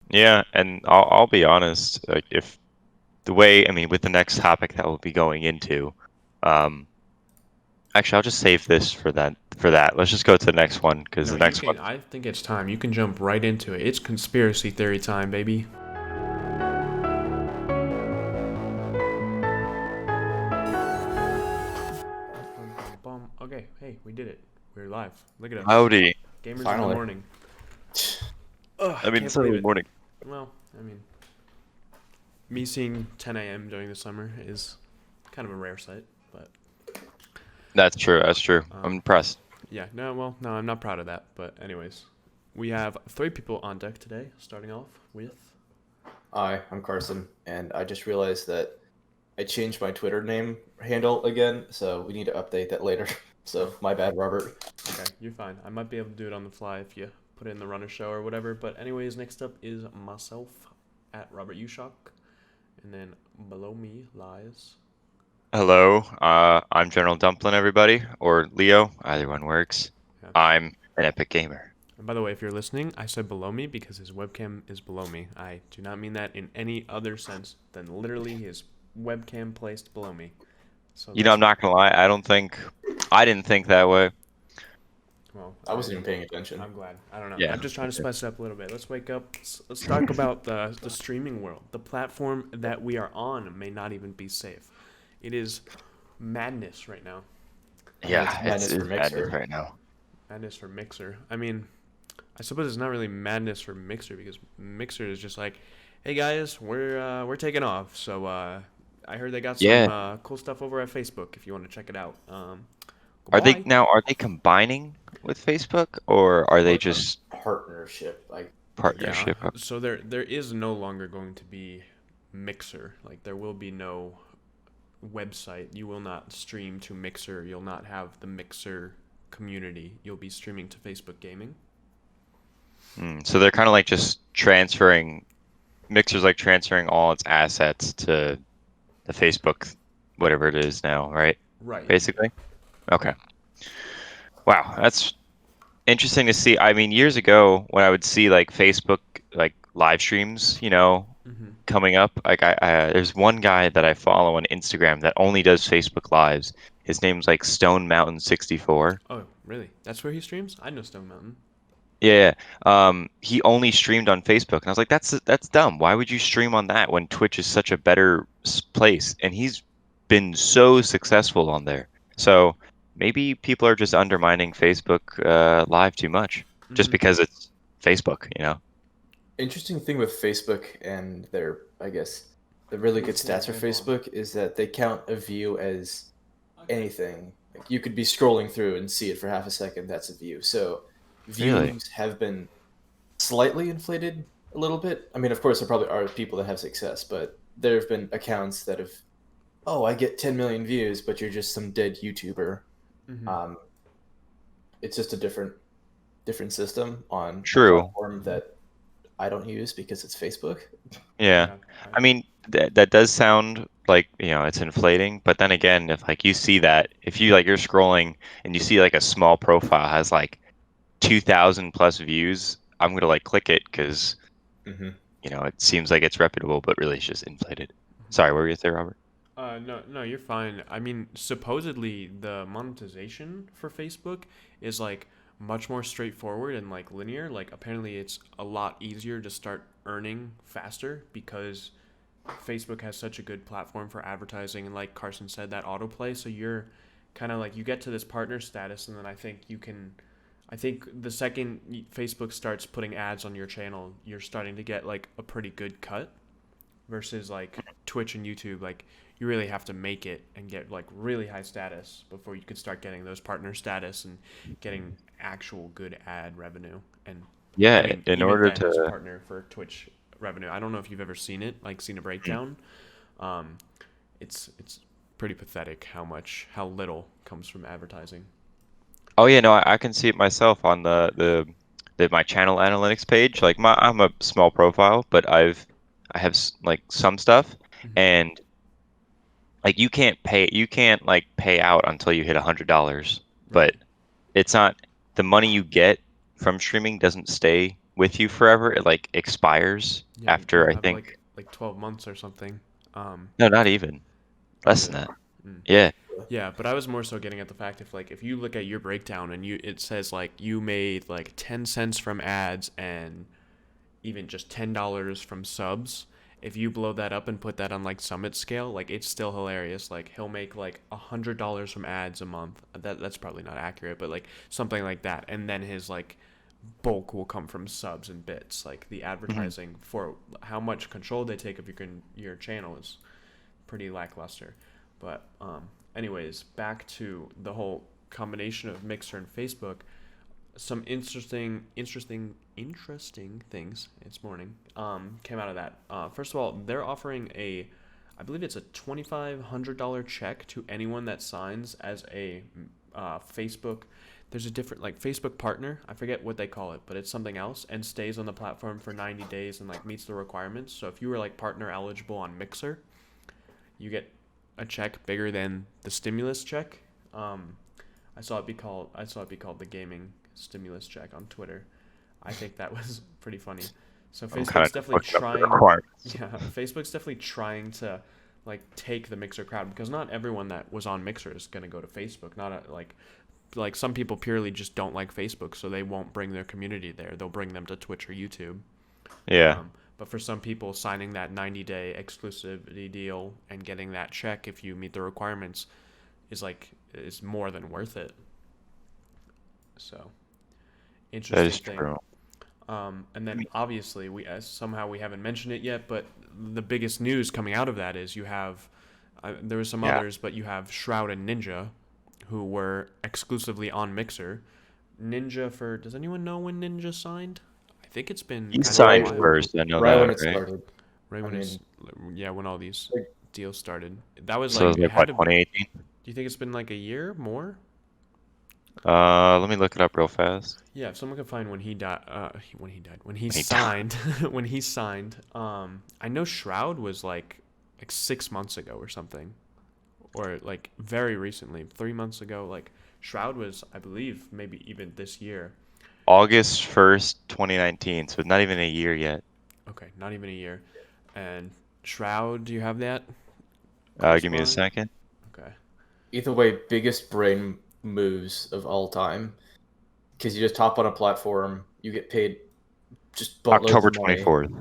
Yeah, and I'll be honest, like if the way, I mean, with the next topic that we'll be going into, um, actually, I'll just save this for that. Let's just go to the next one because No, the you next one. can. I think it's time. You can jump right into it. It's conspiracy theory time, baby. Bum, bum, bum. Okay, hey, we did it. We're live. Look at us. Howdy. Gamers in the Finally. morning. Ugh, I I mean, can't it's believe early it. morning. Well, I mean, me seeing 10 a.m. during the summer is kind of a rare sight, but That's true. That's true. I'm um, impressed. yeah, no, well, no, I'm not proud of that. But anyways, we have three people on deck today. Starting off with, Hi, I'm Carson, and I just realized that I changed my Twitter name handle again, so we need to update that later. So my bad, Robert. okay, you're fine. I might be able to do it on the fly if you put it in the runner show or whatever. But anyways, next up is myself at Robert Ushock, and then below me lies. Hello. I'm General Dumplin, everybody, or Leo. Either one works. Yeah. I'm an epic gamer. And by the way, if you're listening, I said below me because his webcam is below me. I do not mean that in any other sense than literally his webcam placed below me. So You know, that's I'm not gonna lie. I didn't think that way. well. I wasn't even paying attention. I'm glad. I don't know. Yeah. I'm just trying to spice it up a little bit. Let's wake up. Let's talk about the streaming world. The platform that we are on may not even be safe. It is madness right now. It's Yeah, madness for madness Mixer. right now. Madness for Mixer. I mean, I suppose it's not really madness for Mixer because Mixer is just like, hey guys, we're taking off. So I heard they got some Yeah. cool stuff over at Facebook if you want to check it out. Are they Goodbye. now? Are they combining with Facebook, or are they Like a just partnership, I guess. Yeah. partnership? So there is no longer going to be Mixer. Like there will be no website. You will not stream to Mixer. You'll not have the Mixer community. You'll be streaming to Facebook Gaming. So they're kind of like just transferring. Mixer's like transferring all its assets to the Facebook, whatever it is now, right? Right. Basically. Okay. Wow, that's interesting to see. I mean, years ago when I would see like Facebook like live streams, Mm-hmm. coming up, like there's one guy that I follow on Instagram that only does Facebook lives. His name's like Stone Mountain 64. Oh, really? That's where he streams? I know Stone Mountain. Yeah, he only streamed on Facebook, and I was like, that's dumb. Why would you stream on that when Twitch is such a better place? And he's been so successful on there. So maybe people are just undermining Facebook Live too much, just Mm-hmm. because it's Facebook. Interesting thing with Facebook and their, I guess, the really good stats for Facebook is that they count a view as anything. Like you could be scrolling through and see it for half a second. That's a view. So Really? views have been slightly inflated a little bit. I mean, of course, there probably are people that have success, but there have been accounts that have, oh, I get 10 million views, but you're just some dead YouTuber. Mm-hmm. Um, it's just a different system on a True. platform that I don't use because it's Facebook. Yeah. Yeah. I mean, that does sound like, it's inflating, but then again, if like you see that, if you like you're scrolling and you see like a small profile has like 2,000 plus views, I'm gonna like click it because Hmm. it seems like it's reputable, but really it's just inflated. Sorry, what were you gonna say, Robert? No, no, you're fine. I mean, supposedly the monetization for Facebook is like much more straightforward and like linear. Like apparently it's a lot easier to start earning faster because Facebook has such a good platform for advertising and like Carson said that autoplay. So you're kind of like you get to this partner status and then I think the second Facebook starts putting ads on your channel, you're starting to get like a pretty good cut versus like Twitch and YouTube. Like you really have to make it and get like really high status before you could start getting those partner status and getting actual good ad revenue. And I Yeah, mean, in even order then, it's to, partner for Twitch revenue. I don't know if you've ever seen it, like seen a breakdown. Um, it's pretty pathetic how little comes from advertising. oh yeah, no, I can see it myself on my channel analytics page. Like I'm a small profile, but I have like some stuff, Mm-hmm. and like you can't like pay out until you hit $100, Right. but it's not the money you get from streaming doesn't stay with you forever. It like expires Yeah, you'll after I have think like 12 months or something. no, not even less than Really? that. Mm. Yeah. Yeah, but I was more so getting at the fact if you look at your breakdown and it says like you made like 10 cents from ads and even just $10 from subs, if you blow that up and put that on like Summit scale, like it's still hilarious. Like he'll make like $100 from ads a month. That's probably not accurate, but like something like that. And then his like bulk will come from subs and bits. Like the Mhm. advertising for how much control they take of your channel is pretty lackluster. But anyways, back to the whole combination of Mixer and Facebook. Some interesting things. It's morning. Came out of that. First of all, they're offering I believe it's a $2,500 check to anyone that signs as a Facebook. There's a different like Facebook partner. I forget what they call it, but it's something else and stays on the platform for 90 days and like meets the requirements. So if you were like partner eligible on Mixer, you get a check bigger than the stimulus check. I saw it be called the gaming stimulus check on Twitter. I think that was pretty funny. So I'm kind Facebook's of definitely looking up the trying. requirements. Yeah, Facebook's definitely trying to like take the Mixer crowd because not everyone that was on Mixer is gonna go to Facebook. Not like some people purely just don't like Facebook, so they won't bring their community there. They'll bring them to Twitch or YouTube. Yeah. But for some people, signing that 90-day exclusivity deal and getting that check if you meet the requirements is more than worth it. So That interesting is thing. true. And then obviously somehow we haven't mentioned it yet, but the biggest news coming out of that is you have there were some Yeah. others, but you have Shroud and Ninja, who were exclusively on Mixer. Does anyone know when Ninja signed? I think it's been He kind of a signed Right, while. first. I know right when that, it right? started. Right I when mean, when all these like, deals started. That was So it like was it like had what, to. Do 2018? you think it's been like a year more? Let me look it up real fast. Yeah, if someone could find when he died, when he When he died. signed, when he signed. I know Shroud was like 6 months ago or something, or like very recently, 3 months ago. Like Shroud was, I believe, maybe even this year. August 1st, 2019. So it's not even a year yet. Okay, not even a year. And Shroud, do you have that close Give me a by? second. Okay. either way, biggest brain moves of all time. Because you just hop on a platform, you get paid just buttloads October of money. 24th.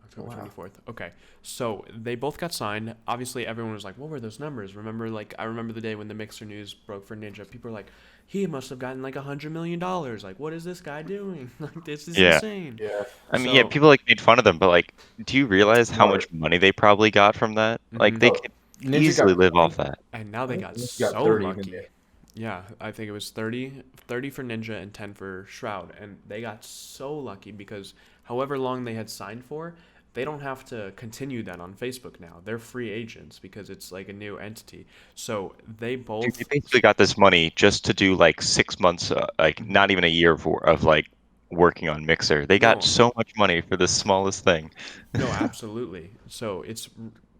October Wow. 24th. Okay. So they both got signed. Obviously, everyone was like, what were those numbers? I remember the day when the Mixer news broke for Ninja. People were like, he must have gotten like $100 million. Like, what is this guy doing? Like, this is Yeah. insane. Yeah. I mean, yeah, So, people like made fun of them, but like, do you realize how Smart. much money they probably got from that? Like, hmm they Oh, could Ninja easily got. live I off think, that. and now I they think got Ninja got so 30 even there. lucky. Yeah, I think it was 30 for Ninja and 10 for Shroud. And they got so lucky because however long they had signed for, they don't have to continue that on Facebook now. They're free agents because it's like a new entity. So they Dude, they both. basically got this money just to do like 6 months, like Mhm. not even a year of like working on Mixer. They got No, so much money for the smallest thing. no, absolutely. So it's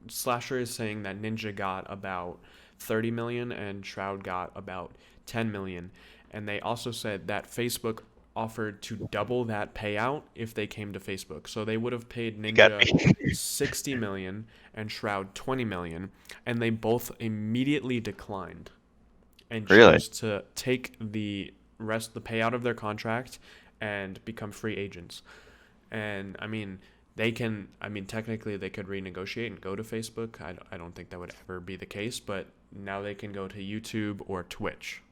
Slasher is saying that Ninja got about 30 million and Shroud got about 10 million. And they also said that Facebook offered to double that payout if they came to Facebook. So they would have paid You got Ninja me. 60 million and Shroud 20 million, and they both immediately declined and Really? chose to take the payout of their contract and become free agents. And I mean, technically they could renegotiate and go to Facebook. I don't think that would ever be the case, but now they can go to YouTube or Twitch.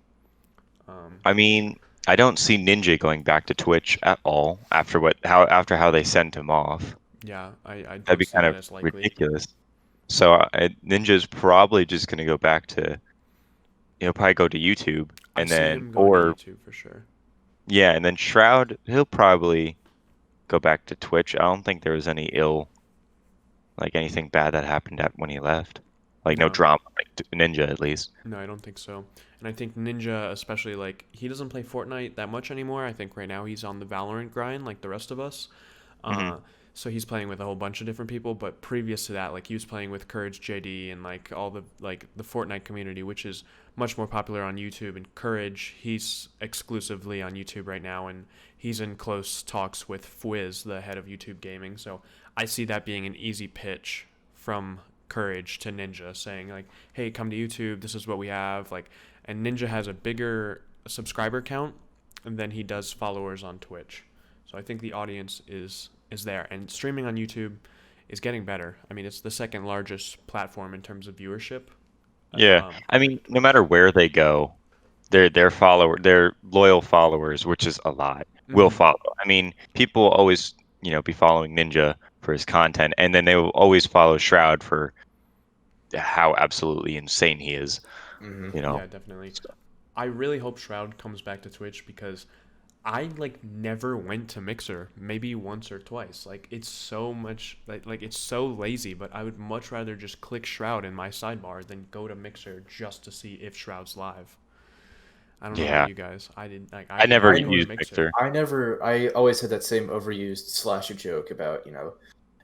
I mean, I don't see Ninja going back to Twitch at all after how they sent him off. Yeah, I That'd don't be see kind that of as likely. ridiculous. So Ninja's probably just gonna go back to, probably go to YouTube I and see then, him going to or YouTube for sure. yeah, and then Shroud, he'll probably go back to Twitch. I don't think there was any like anything bad that happened when he left. Like no No, drama, like Ninja at least. no, I don't think so. And I think Ninja, especially like he doesn't play Fortnite that much anymore. I think right now he's on the Valorant grind like the rest of us. Hmm. Uh, So he's playing with a whole bunch of different people, but previous to that, like he was playing with Courage JD and like all the like the Fortnite community, which is much more popular on YouTube. And Courage, he's exclusively on YouTube right now, and he's in close talks with Fwiz, the head of YouTube Gaming. So I see that being an easy pitch from Courage to Ninja, saying like, "Hey, come to YouTube. This is what we have." Like, and Ninja has a bigger subscriber count than he does followers on Twitch. So I think the audience is there, and streaming on YouTube is getting better. I mean, it's the second largest platform in terms of viewership. Yeah, I mean, no matter where they go, their loyal followers, which is a lot, will Mhm. follow. I mean, people will always, be following Ninja for his content, and then they will always follow Shroud for how absolutely insane he is. Hmm. You know. Yeah, definitely. So- I really hope Shroud comes back to Twitch because I like never went to Mixer, maybe once or twice. Like it's so much like it's so lazy, but I would much rather just click Shroud in my sidebar than go to Mixer just to see if Shroud's live. I don't know Yeah, about you guys. I didn't like I I did never not go to used Mixer. Mixer. I always had that same overused slasher joke about,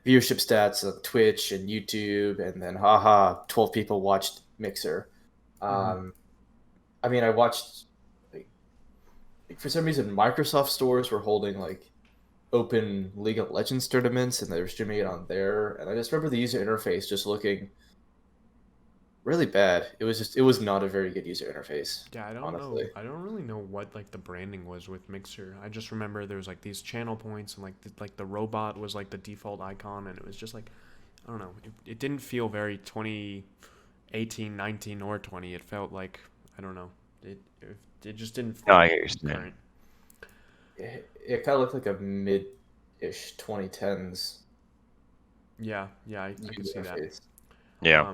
viewership stats on Twitch and YouTube, and then haha, 12 people watched Mixer. Mhm. Um, I mean, I watched, like, for some reason, Microsoft stores were holding like open League of Legends tournaments, and they were streaming it on there. And I just remember the user interface just looking really bad. It was not a very good user interface, Yeah, I don't know. honestly. I don't really know what like the branding was with Mixer. I just remember there was like these channel points and like the robot was like the default icon, and it was just like I don't know. It didn't feel very 2018, 19, or 20. It felt like I don't know. It just didn't No, I feel get what you're saying. current. It kind of looked like a mid-ish 2010s Yeah, I could user see that. interface. Yeah.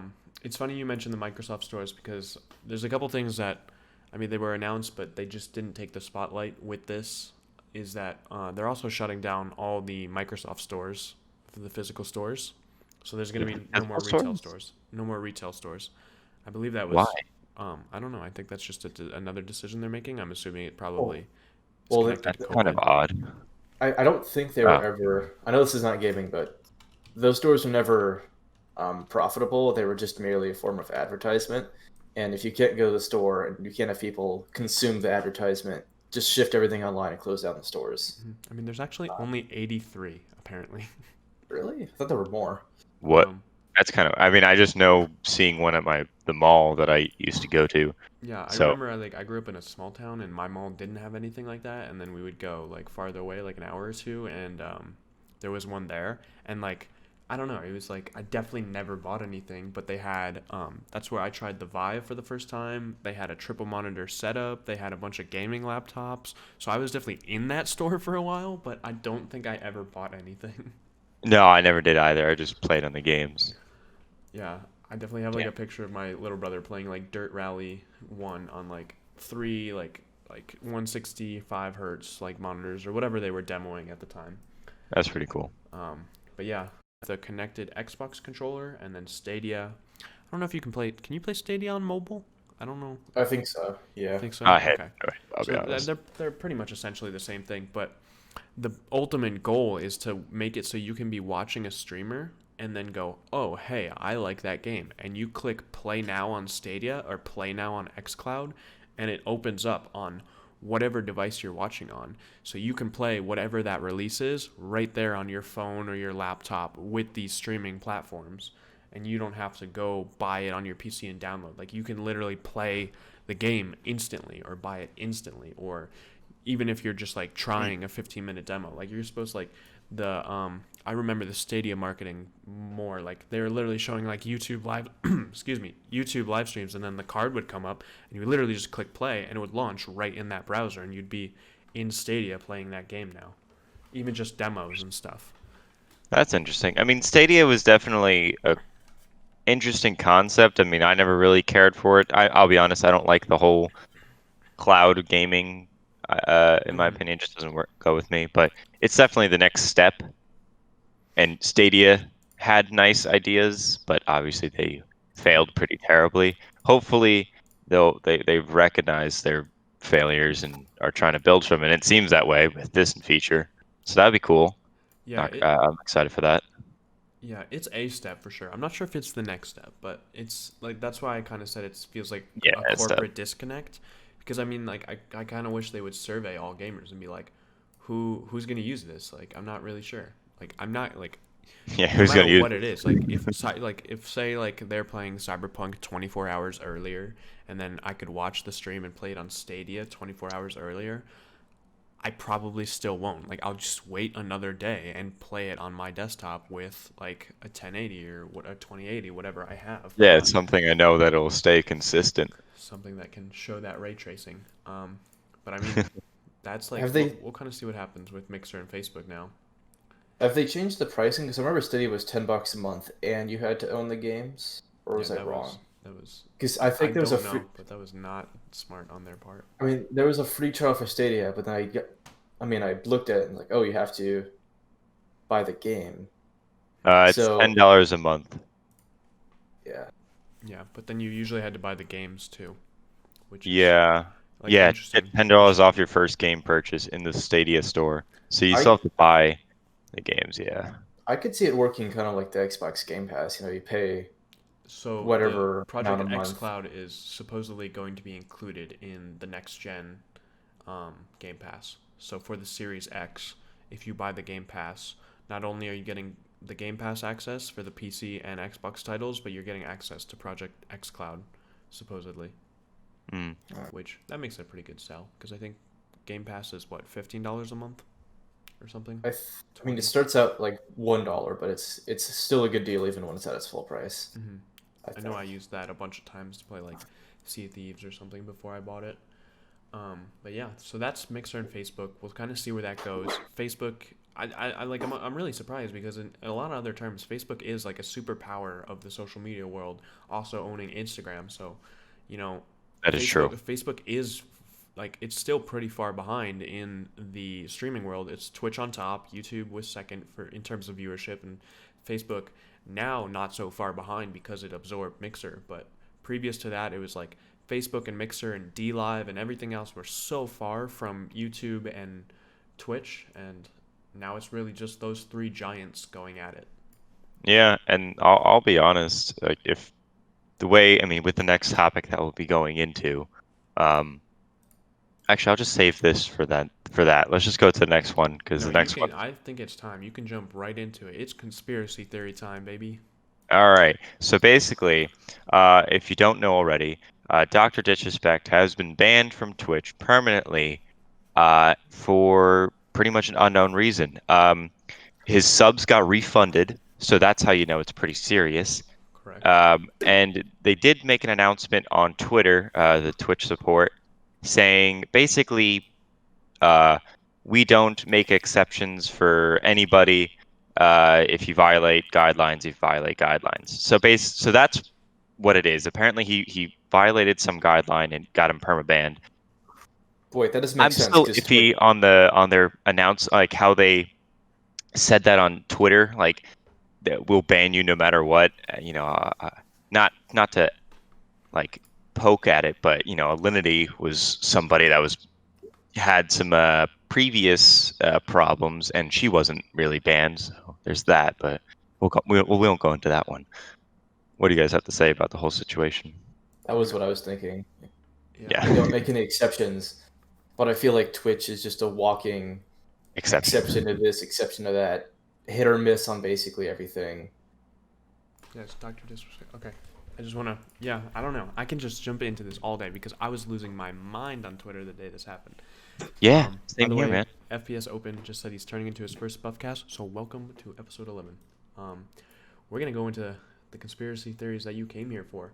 It's funny you mentioned the Microsoft stores because there's a couple things that, I mean, they were announced, but they just didn't take the spotlight with this. Is that they're also shutting down all the Microsoft stores, the physical stores. So there's going to be no more Physical retail stores? stores. No more retail stores. I believe that Why? was, I don't know. I think that's just another decision they're making. I'm assuming it Oh, probably is well, connected to That's kind of COVID. odd. I don't think they were Oh, ever. I know this is not gaming, but those stores were never profitable. They were just merely a form of advertisement. And if you can't go to the store and you can't have people consume the advertisement, just shift everything online and close down the stores. I mean, there's actually only 83 apparently. Really? I thought there were more. what? Um, That's kind of. I mean, I just know seeing one at the mall that I used to go to. Yeah, I So remember I grew up in a small town and my mall didn't have anything like that, and then we would go like farther away, like an hour or two, and there was one there, and like I don't know, it was like I definitely never bought anything, but they had that's where I tried the Vive for the first time. They had a triple monitor setup, they had a bunch of gaming laptops, so I was definitely in that store for a while, but I don't think I ever bought anything. no, I never did either. I just played on the games. Yeah, I definitely have like Yeah, a picture of my little brother playing like Dirt Rally 1 on like three like 165 hertz like monitors or whatever they were demoing at the time. that's pretty cool. But yeah, the connected Xbox controller and then Stadia. I don't know if you can play. Can you play Stadia on mobile? I don't know. I think so. I Yeah. think so. I had. Okay. I'll be So honest. they're pretty much essentially the same thing, but the ultimate goal is to make it so you can be watching a streamer and then go, "Oh, hey, I like that game." And you click play now on Stadia or play now on xCloud, and it opens up on whatever device you're watching on. So you can play whatever that release is right there on your phone or your laptop with these streaming platforms. And you don't have to go buy it on your PC and download. Like you can literally play the game instantly or buy it instantly, or even if you're just like trying a 15-minute demo, like you're supposed to like the I remember the Stadia marketing more like they were literally showing like YouTube live excuse me, YouTube live streams, and then the card would come up and you would literally just click play and it would launch right in that browser and you'd be in Stadia playing that game now, even just demos and stuff. That's interesting. I mean, Stadia was definitely a interesting concept. I mean, I never really cared for it. I'll be honest. I don't like the whole cloud gaming. In my Mm-hmm. opinion, just doesn't go with me. But it's definitely the next step. And Stadia had nice ideas, but obviously they failed pretty terribly. Hopefully, they've recognized their failures and are trying to build from it. It seems that way with this feature, so that'd be cool. Yeah, it I'm excited for that. yeah, it's a step for sure. I'm not sure if it's the next step, but it's like that's why I kind of said it feels like Yeah, a it's that. corporate disconnect because I mean like I kind of wish they would survey all gamers and be like who's going to use this? Like I'm not really sure. Like I'm not like Yeah, no who's matter gonna use what it is, like if say like they're playing Cyberpunk 24 hours earlier and then I could watch the stream and play it on Stadia 24 hours earlier, I probably still won't. Like I'll just wait another day and play it on my desktop with like a 1080 or what a 2080, whatever I have Yeah, it's on something I know that'll stay consistent. something that can show that ray tracing. But I mean, that's like Have they we'll kind of see what happens with Mixer and Facebook now. have they changed the pricing? Because I remember Stadia was $10 a month, and you had to own the games, or Yeah, was that wrong? that was Because I I think there was a don't free. know, but that was not smart on their part. I mean, there was a free trial for Stadia, but then I looked at it and like, oh, you have to buy the game. It's So $10 a month. yeah, Yeah, but then you usually had to buy the games too, which is Yeah. like Yeah, get interesting. $10 off your first game purchase in the Stadia store. So you still I have to buy the games, yeah. I could see it working kind of like the Xbox Game Pass. You pay So the whatever amount Project a X month. Cloud is supposedly going to be included in the next gen Game Pass. So for the Series X, if you buy the Game Pass, not only are you getting the Game Pass access for the PC and Xbox titles, but you're getting access to Project X Cloud, supposedly. Mm. Which that makes it a pretty good sell because I think Game Pass is what $15 a month or something. I mean, it 20. starts out like $1, but it's still a good deal even when it's at its full price. Mm-hmm. I I know I think. used that a bunch of times to play like Sea of Thieves or something before I bought it. But yeah, so that's Mixer and Facebook. We'll kind of see where that goes. Facebook, I like. I'm really surprised because in a lot of other terms, Facebook is like a superpower of the social media world, also owning Instagram. So, you know, That is true. Facebook is like it's still pretty far behind in the streaming world. It's Twitch on top, YouTube was second for in terms of viewership, and Facebook now not so far behind because it absorbed Mixer. But previous to that, it was like Facebook and Mixer and D Live and everything else were so far from YouTube and Twitch, and now it's really just those three giants going at it. Yeah, and I'll be honest, like if the way, I mean, with the next topic that we'll be going into, um, actually, I'll just save this for that. Let's just go to the next one because No, the you next one. can. I think it's time. You can jump right into it. It's conspiracy theory time, baby. All right. So basically, if you don't know already, Dr. Disrespect has been banned from Twitch permanently for pretty much an unknown reason. His subs got refunded, so that's how you know it's pretty serious. Correct. And they did make an announcement on Twitter, the Twitch support, saying basically, uh, we don't make exceptions for anybody. If you violate guidelines, you violate guidelines. So that's what it is. Apparently, he violated some guideline and got him permabanned. Wait, that doesn't make I'm sense still because iffy on their announce like how they said that on Twitter, like that we'll ban you no matter what. Not to like poke at it, but Alinity was somebody that was had some previous problems, and she wasn't really banned. So there's that, but we won't go into that one. What do you guys have to say about the whole situation? that was what I was thinking. Yeah. They don't Yeah, make any exceptions, but I feel like Twitch is just a walking exception exception. to this, exception to that, hit or miss on basically everything. Yes, Dr. Disrespect. Okay. I just want to, yeah, I don't know. I can just jump into this all day because I was losing my mind on Twitter the day this happened. Yeah, By same the here, way, man. FPS Open just said he's turning into his first BuffCast, so welcome to episode 11. We're going to go into the conspiracy theories that you came here for.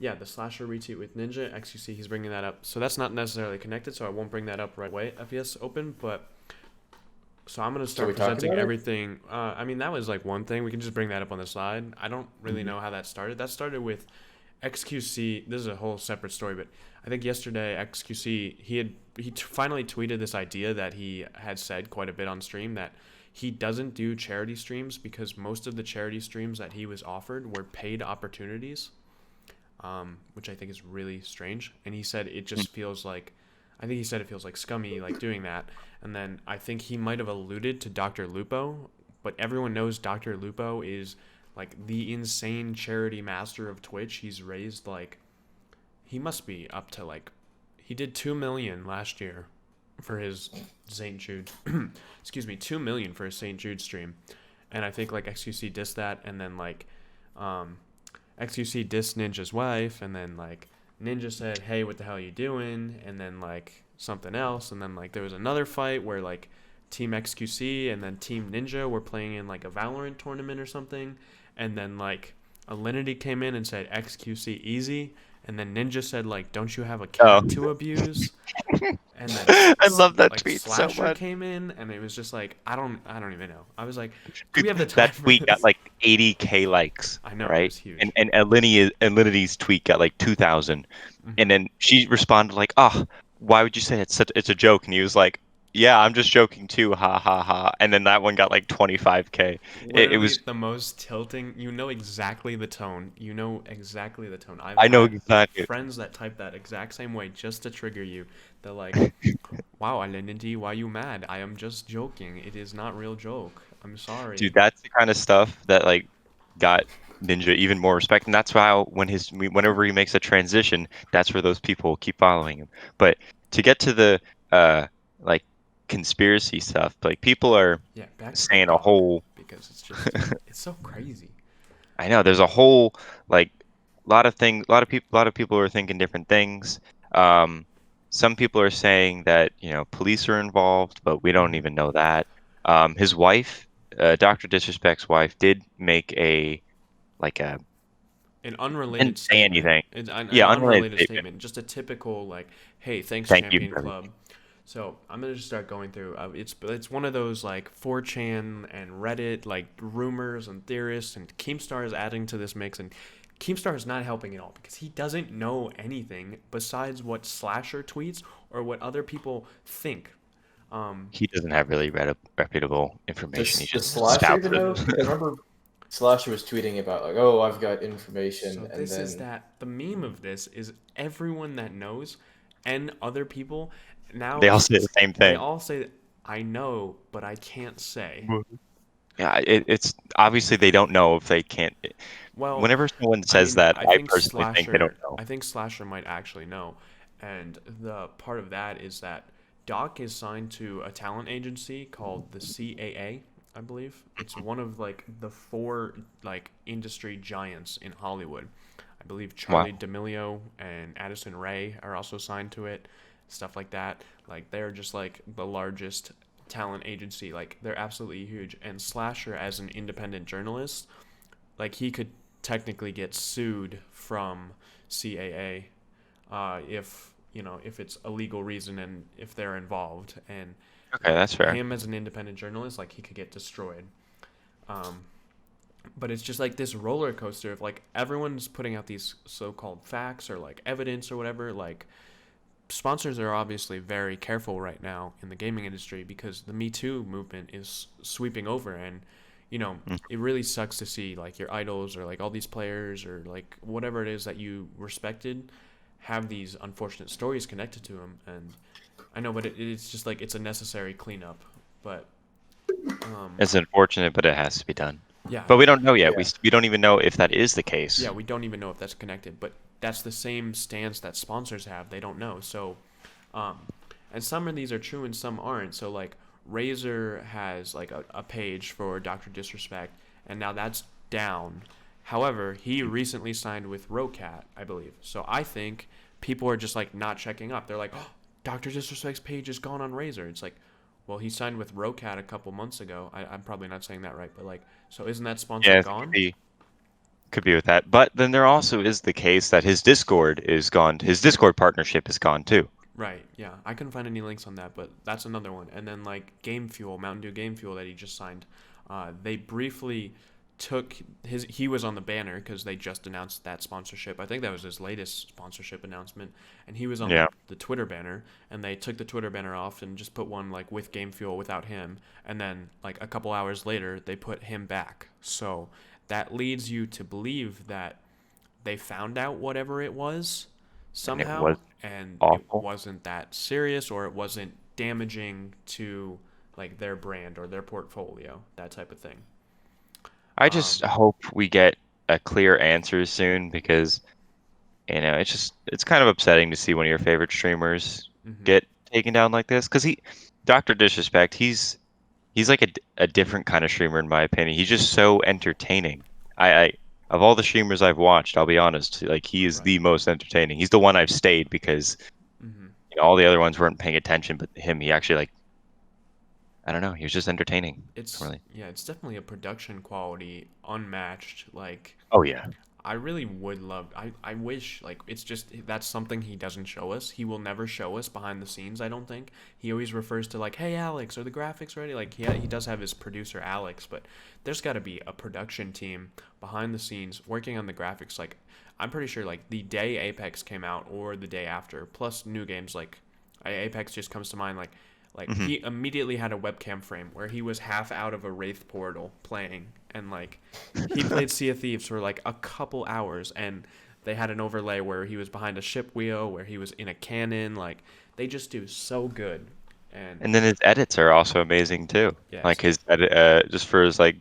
Yeah, the slasher retweet with Ninja, XQC, he's bringing that up. So that's not necessarily connected, so I won't bring that up right away, FPS Open, but... So I'm going to start we talking presenting about it? everything. I mean, that was like one thing. We can just bring that up on the side. I don't really know how that started. That started with XQC. This is a whole separate story, but I think yesterday XQC he finally tweeted this idea that he had said quite a bit on stream that he doesn't do charity streams because most of the charity streams that he was offered were paid opportunities, which I think is really strange. And he said it just feels like I think he said it feels like scummy like doing that. And then I think he might have alluded to Dr. Lupo, but everyone knows Dr. Lupo is like the insane charity master of Twitch. He's raised like he must be up to like he did 2 million last year for his St. Jude. Excuse me, 2 million for his St. Jude stream. And I think like XQC dissed that, and then like XQC dissed Ninja's wife, and then like Ninja said, "Hey, what the hell are you doing?" And then like something else, and then like there was another fight where like Team XQC and then Team Ninja were playing in like a Valorant tournament or something, and then like Alinity came in and said XQC easy, and then Ninja said like, "Don't you have a cat to abuse?" And then I love that like tweet so Slasher much. came in, and it was just like I don't even know. I was like, do we have the time That for tweet got this? like 80K likes. I know, it Right? was huge. And Alinity's tweet got like 2,000. Mhm. And then she responded like, "Oh, why would you say it's a joke?" And he was like, "Yeah, I'm just joking too, ha ha ha." And then that one got like 25K. It Literally was the most tilting. You know exactly the tone. You know exactly the tone. I've I know had exactly. friends that type that exact same way just to trigger you. They're like, "Wow, Alinity, why you mad? I am just joking. It is not real joke. I'm sorry." Dude, that's the kind of stuff that like got Ninja even more respect, and that's why whenever he makes a transition, that's where those people keep following him. But to get to the uh like conspiracy stuff, like people are Yeah, back to the saying a dog whole because it's just it's so crazy. I know there's a whole like lot of things, a lot of people are thinking different things. Um, some people are saying that, police are involved, but we don't Hmm. even know that. His wife, Dr. Disrespect's wife, did make a like a An unrelated didn't say statement. anything. It's an Yeah, unrelated unrelated statement. statement. Just a typical like, "Hey, thanks, Thank you Champion for Club." everything. So I'm gonna just start going through. It's one of those like 4chan and Reddit like rumors and theorists, and Keemstar is adding to this mix, and Keemstar is not helping at all because he doesn't know anything besides what Slasher tweets or what other people think. Um, He doesn't have really reputable information. He Does just Slasher spouts even it. know? Because I remember Slasher was tweeting about like, oh, I've got information, so and this is then that the meme of this is everyone that knows and other people They now all say the same they thing. all say, "I know, but I can't say." Yeah, it's obviously they don't know if they can't. Well, Whenever someone I says mean, that, I personally think they don't know. I think Slasher might actually know, and the part of that is that Doc is signed to a talent agency called the CAA, I believe. It's one of like the four like industry giants in Hollywood. I believe Charlie Wow. D'Amelio and Addison Rae are also signed to it, stuff like that. Like they're just like the largest talent agency. Like they're absolutely huge. And Slasher, as an independent journalist, like he could technically get sued from CAA if if it's a legal reason and if they're involved, and Okay, that's fair. him as an independent journalist, like he could get destroyed. Um, but it's just like this roller coaster of like everyone's putting out these so-called facts or like evidence or whatever. Like sponsors are obviously very careful right now in the gaming industry because the Me Too movement is sweeping over, and Mm. it really sucks to see like your idols or like all these players or like whatever it is that you respected have these unfortunate stories connected to them. And I know, but it's just like it's a necessary cleanup. But It's unfortunate, but it has to be done. yeah, But we don't know yet. yeah, We don't even know if that is the case. yeah, we don't even know if that's connected, but that's the same stance that sponsors have. They don't know. So, um, and some of these are true and some aren't. So, like, Razer has like a page for Dr. Disrespect, and now that's down. However, he recently signed with Rocat, I believe. So I think people are just like not checking up. They're like, "Oh, Dr. Disrespect's page is gone on Razer." It's like, well, he signed with Rocat a couple months ago. I'm probably not saying that right, but like, so isn't that sponsor Yeah, it could gone? be could be with that. But then there also is the case that his Discord is gone. His Discord partnership is gone too. Right, yeah. I couldn't find any links on that, but that's another one. And then like Game Fuel, Mountain Dew Game Fuel that he just signed. They briefly took he was on the banner because they just announced that sponsorship. I think that was his latest sponsorship announcement, and he was on Yeah. the Twitter banner, and they took the Twitter banner off and just put one like with Game Fuel without him, and then like a couple hours later they put him back. So that leads you to believe that they found out whatever it was, and it was somehow, and it awful. wasn't that serious, or it wasn't damaging to like their brand or their portfolio, that type of thing. I just Um, hope we get a clear answer soon because it's kind of upsetting to see one of your favorite streamers mhm. get taken down like this. Because Dr. Disrespect, he's like a different kind of streamer in my opinion. He's just so entertaining. I of all the streamers I've watched, I'll be honest, like he is Right. the most entertaining. He's the one I've stayed because Mhm. all the other ones weren't paying attention, but him, he actually like I don't know, he was just entertaining. It's Really. yeah, it's definitely a production quality unmatched. Like Oh yeah. I really would love. I wish like it's just that's something he doesn't show us. He will never show us behind the scenes. I don't think he always refers to like, "Hey Alex, are the graphics ready?" Like he does have his producer Alex, but there's got to be a production team behind the scenes working on the graphics. Like I'm pretty sure like the day Apex came out or the day after, plus new games like Apex just comes to mind. Like Hmm. he immediately had a webcam frame where he was half out of a Wraith portal playing, and like he played Sea of Thieves for like a couple hours, and they had an overlay where he was behind a ship wheel, where he was in a cannon. Like they just do so good, and And then his edits are also amazing too. yes, Like his edit, just for his like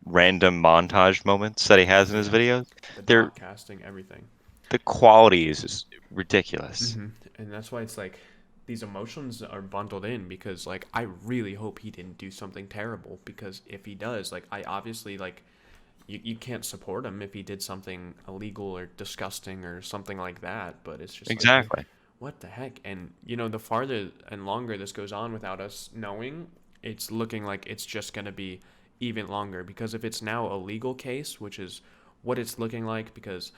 random montage moments that he has in his yeah, videos. the They're dot casting, everything. the quality is just ridiculous. And that's why it's like these emotions are bundled in because like I really hope he didn't do something terrible because if he does, like I obviously like you can't support him if he did something illegal or disgusting or something like that. But it's just like, Mhm. Exactly. what the heck? And the farther and longer this goes on without us knowing, it's looking like it's just going to be even longer because if it's now a legal case, which is what it's looking like, because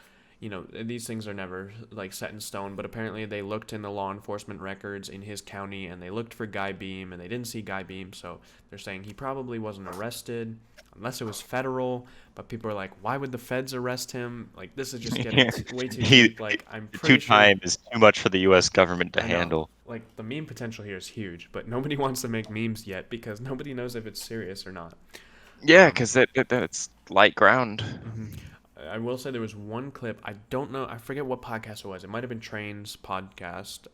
these things are never like set in stone, but apparently they looked in the law enforcement records in his county and they looked for Guy Beam and they didn't see Guy Beam, so they're saying he probably wasn't arrested unless it was federal. But people are like, why would the feds arrest him? Like this is just getting Yeah. way too He deep. Like I'm the two pretty sure. time is too much for the U.S. government to I know. handle. Like the meme potential here is huge, but nobody wants to make memes yet because nobody knows if it's serious or not. Yeah, Um, because that's light ground. mhm. I will say there was one clip. I don't know. I forget what podcast it was. It might have been Train's podcast.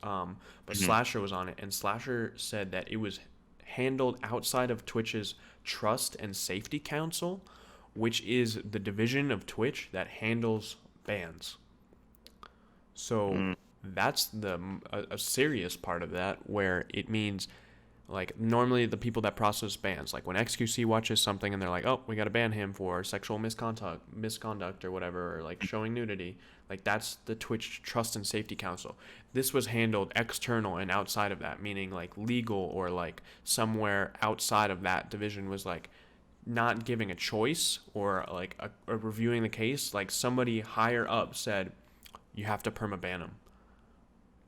But Hmm. Slasher was on it, and Slasher said that it was handled outside of Twitch's Trust and Safety Council, which is the division of Twitch that handles bans. So Mm. that's a serious part of that, where it means like normally the people that process bans, like when XQC watches something and they're like, oh, we got to ban him for sexual misconduct or whatever, or like showing nudity, like that's the Twitch Trust and Safety Council. This was handled external and outside of that, meaning like legal or like somewhere outside of that division was like not giving a choice or like a reviewing the case. Like somebody higher up said, you have to permaban him.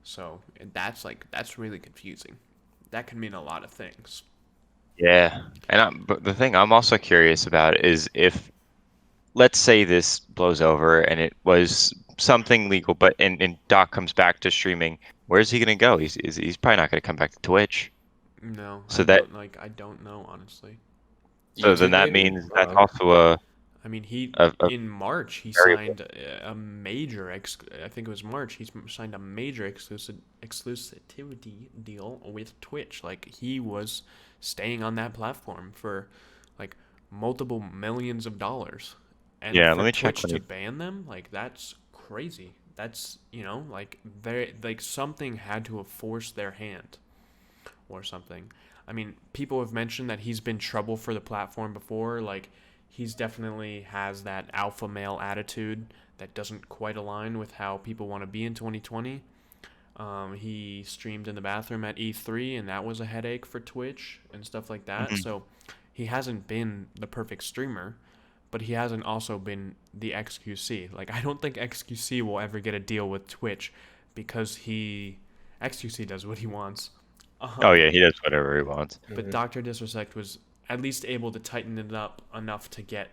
So that's really confusing. That can mean a lot of things. Yeah, but the thing I'm also curious about is if, let's say this blows over and it was something legal, but and Doc comes back to streaming, where's he gonna go? He's probably not gonna come back to Twitch. No, So that I don't know honestly. so then YouTube that maybe? means I don't that's know. also I mean, he a in March he variable. signed a major I think it was March. He signed a major exclusivity deal with Twitch. Like he was staying on that platform for like multiple millions of dollars, and Yeah, for let me check Twitch when to it. ban them, like that's crazy. That's like they like something had to have forced their hand or something. I mean, people have mentioned that he's been trouble for the platform before. Like, he's definitely has that alpha male attitude that doesn't quite align with how people want to be in 2020. He streamed in the bathroom at E3, and that was a headache for Twitch and stuff like that. Mhm. So, he hasn't been the perfect streamer, but he hasn't also been the XQC. Like, I don't think XQC will ever get a deal with Twitch because XQC does what he wants. Oh Um, yeah, he does whatever he wants. but Mhm. Dr. Disrespect was at least able to tighten it up enough to get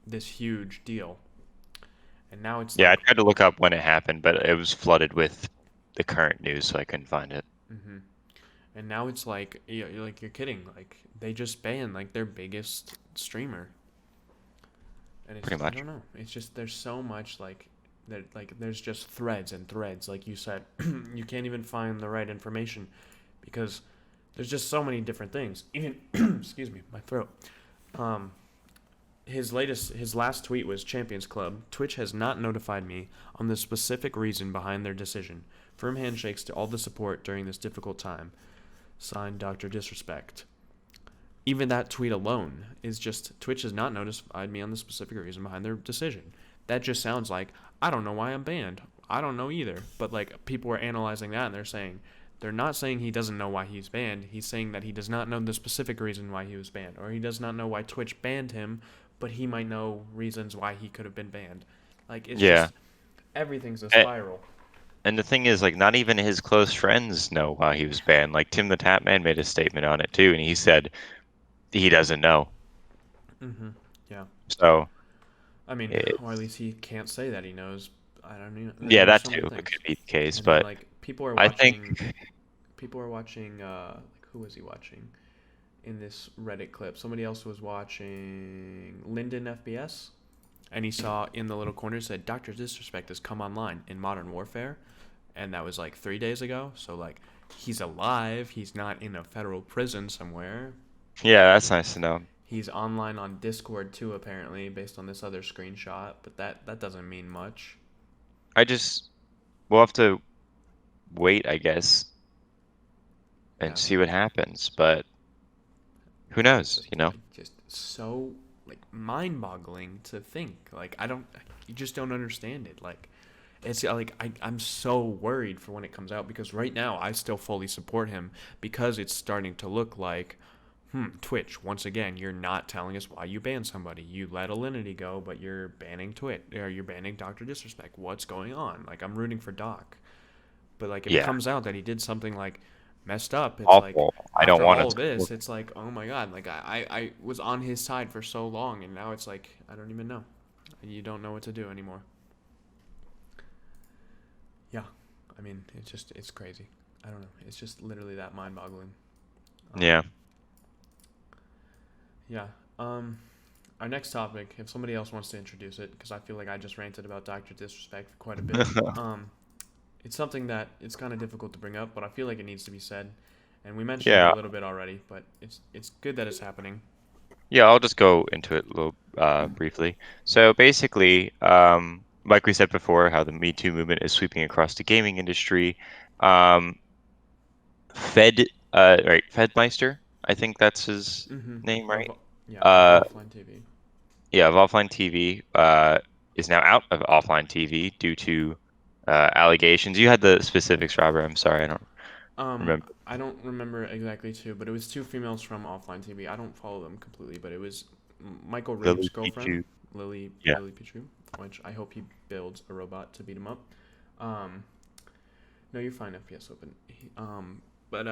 this huge deal. And now it's Yeah, I like, tried to look up when it happened, but it was flooded with the current news, so I couldn't find it. hmm and now it's like, you're kidding. Like they just banned like their biggest streamer, and it's Pretty just, I much. don't know. It's just there's so much like There's just threads and threads, like you said. You can't even find the right information because there's just so many different things. Even excuse me, my throat. Um, his last tweet was Champions Club. Twitch has not notified me on the specific reason behind their decision. Firm handshakes to all the support during this difficult time. Signed, Dr. Disrespect. Even that tweet alone is just Twitch has not notified me on the specific reason behind their decision. That just sounds like I don't know why I'm banned. I don't know either. But like people are analyzing that and they're not saying he doesn't know why he's banned. He's saying that he does not know the specific reason why he was banned, or he does not know why Twitch banned him, but he might know reasons why he could have been banned. Like it's Yeah. just everything's a A- spiral. And the thing is, like, not even his close friends know why he was banned. Like, Tim the Tatman made a statement on it too, and he said he doesn't know. Yeah. So, I mean, it, or at least he can't say that he knows. I don't know. yeah, There's that so too. many It things. could be the case, And then but like people are I watching. think, People are watching. Like who was he watching? In this Reddit clip, somebody else was watching Lyndon FBS, and he saw in the little corner said Dr. Disrespect has come online in Modern Warfare, and that was like 3 days ago. So like he's alive. He's not in a federal prison somewhere. yeah, that's nice to know. He's online on Discord too, apparently, based on this other screenshot. But that doesn't mean much. We'll have to wait, I guess, Yeah, and see what happens. But who it's knows, just you know? just so like mind-boggling to think. Like I don't, you just don't understand it. Like it's like I'm so worried for when it comes out because right now I still fully support him because it's starting to look like, Twitch, once again, you're not telling us why you banned somebody. You let Alinity go, but you're banning Twitch, or you're banning Dr. Disrespect. What's going on? Like, I'm rooting for Doc. But, like, if it Yeah, comes out that he did something, like, messed up, it's like, awful. I don't after want all to. this, it's like, oh my God. Like, I was on his side for so long, and now it's like, I don't even know. You don't know what to do anymore. Yeah. I mean, it's crazy. I don't know. It's just literally that mind boggling. Yeah. Yeah. Our next topic, if somebody else wants to introduce it, because I feel like I just ranted about Dr. Disrespect for quite a bit. It's something that it's kind of difficult to bring up, but I feel like it needs to be said. And we mentioned it Yeah. a little bit already, but it's good that it's happening. Yeah, I'll just go into it a little briefly. So basically, like we said before, how the Me Too movement is sweeping across the gaming industry. Um, right, Fedmeister, I think that's his Mm-hmm. name, right? Of Uh, offline TV. yeah, of offline TV, is now out of offline TV due to allegations. You had the specifics, Robert. I'm sorry, I don't remember. I don't remember exactly too, but it was two females from offline TV. I don't follow them completely, but it was Michael Rave's Lily girlfriend, Pichu. Lily Yeah, Lily Pichu, which I hope he builds a robot to beat him up. Um, no, you're fine, FPS open. But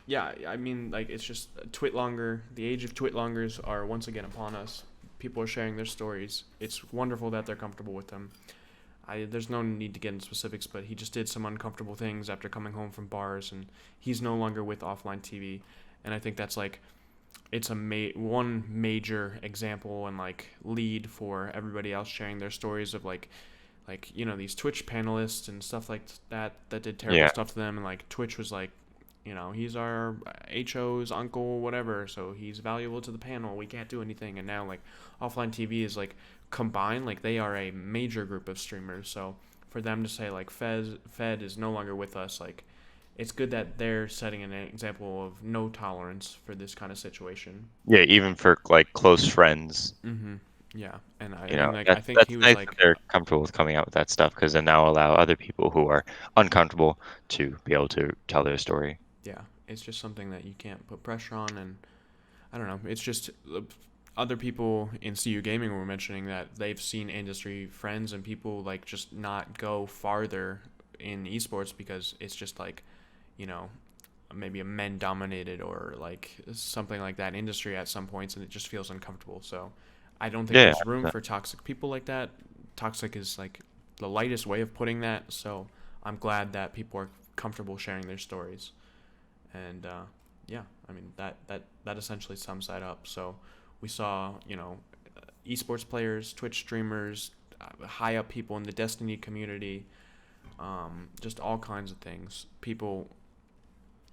yeah, I mean, like it's just Twitlonger. The age of Twitlongers are once again upon us. People are sharing their stories. It's wonderful that they're comfortable with them. There's no need to get into specifics, but he just did some uncomfortable things after coming home from bars, and he's no longer with offline TV. And I think that's like, it's one major example and like lead for everybody else sharing their stories of like these Twitch panelists and stuff like that did terrible yeah, stuff to them, and like Twitch was like, he's our HO's uncle, whatever, so he's valuable to the panel. We can't do anything. And now, like, offline TV is, like, combined. Like, they are a major group of streamers. So for them to say, like, Fed is no longer with us, like, it's good that they're setting an example of no tolerance for this kind of situation. yeah. Even for like close friends, Mm-hmm. Yeah. And you and know, like, I that's think that's he was, nice that like, they're comfortable with coming out with that stuff because then now allow other people who are uncomfortable to be able to tell their story. yeah, it's just something that you can't put pressure on. And I don't know. It's just other people in CU gaming were mentioning that they've seen industry friends and people like just not go farther in esports because it's just like, you know, maybe a men dominated or like something like that industry at some points, and it just feels uncomfortable. So I don't think Yeah, there's room for toxic people like that. Toxic is like the lightest way of putting that. So I'm glad that people are comfortable sharing their stories. And yeah, I mean that essentially sums that up. So we saw, esports players, Twitch streamers, high up people in the Destiny community, just all kinds of things. People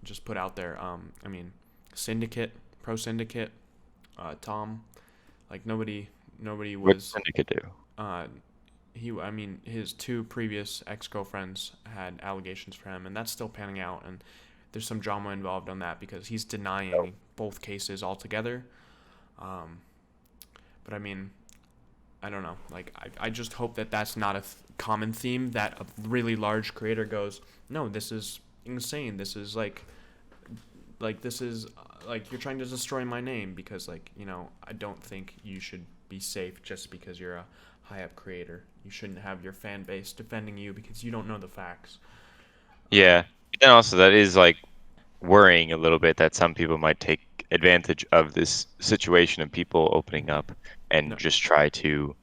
just put out there. I mean, Syndicate, Pro Syndicate, Tom, like nobody What was. Syndicate do? I mean, his two previous ex-girlfriends had allegations for him, and that's still panning out. And there's some drama involved on that because he's denying both cases altogether. But I mean, I don't know. Like, I just hope that that's not a common theme, that a really large creator goes, no, this is insane. This is this is like you're trying to destroy my name because, like, you know, I don't think you should be safe just because you're a high up creator. You shouldn't have your fan base defending you because you don't know the facts. Yeah. But then also that is like worrying a little bit that some people might take advantage of this situation of people opening up and No. just try to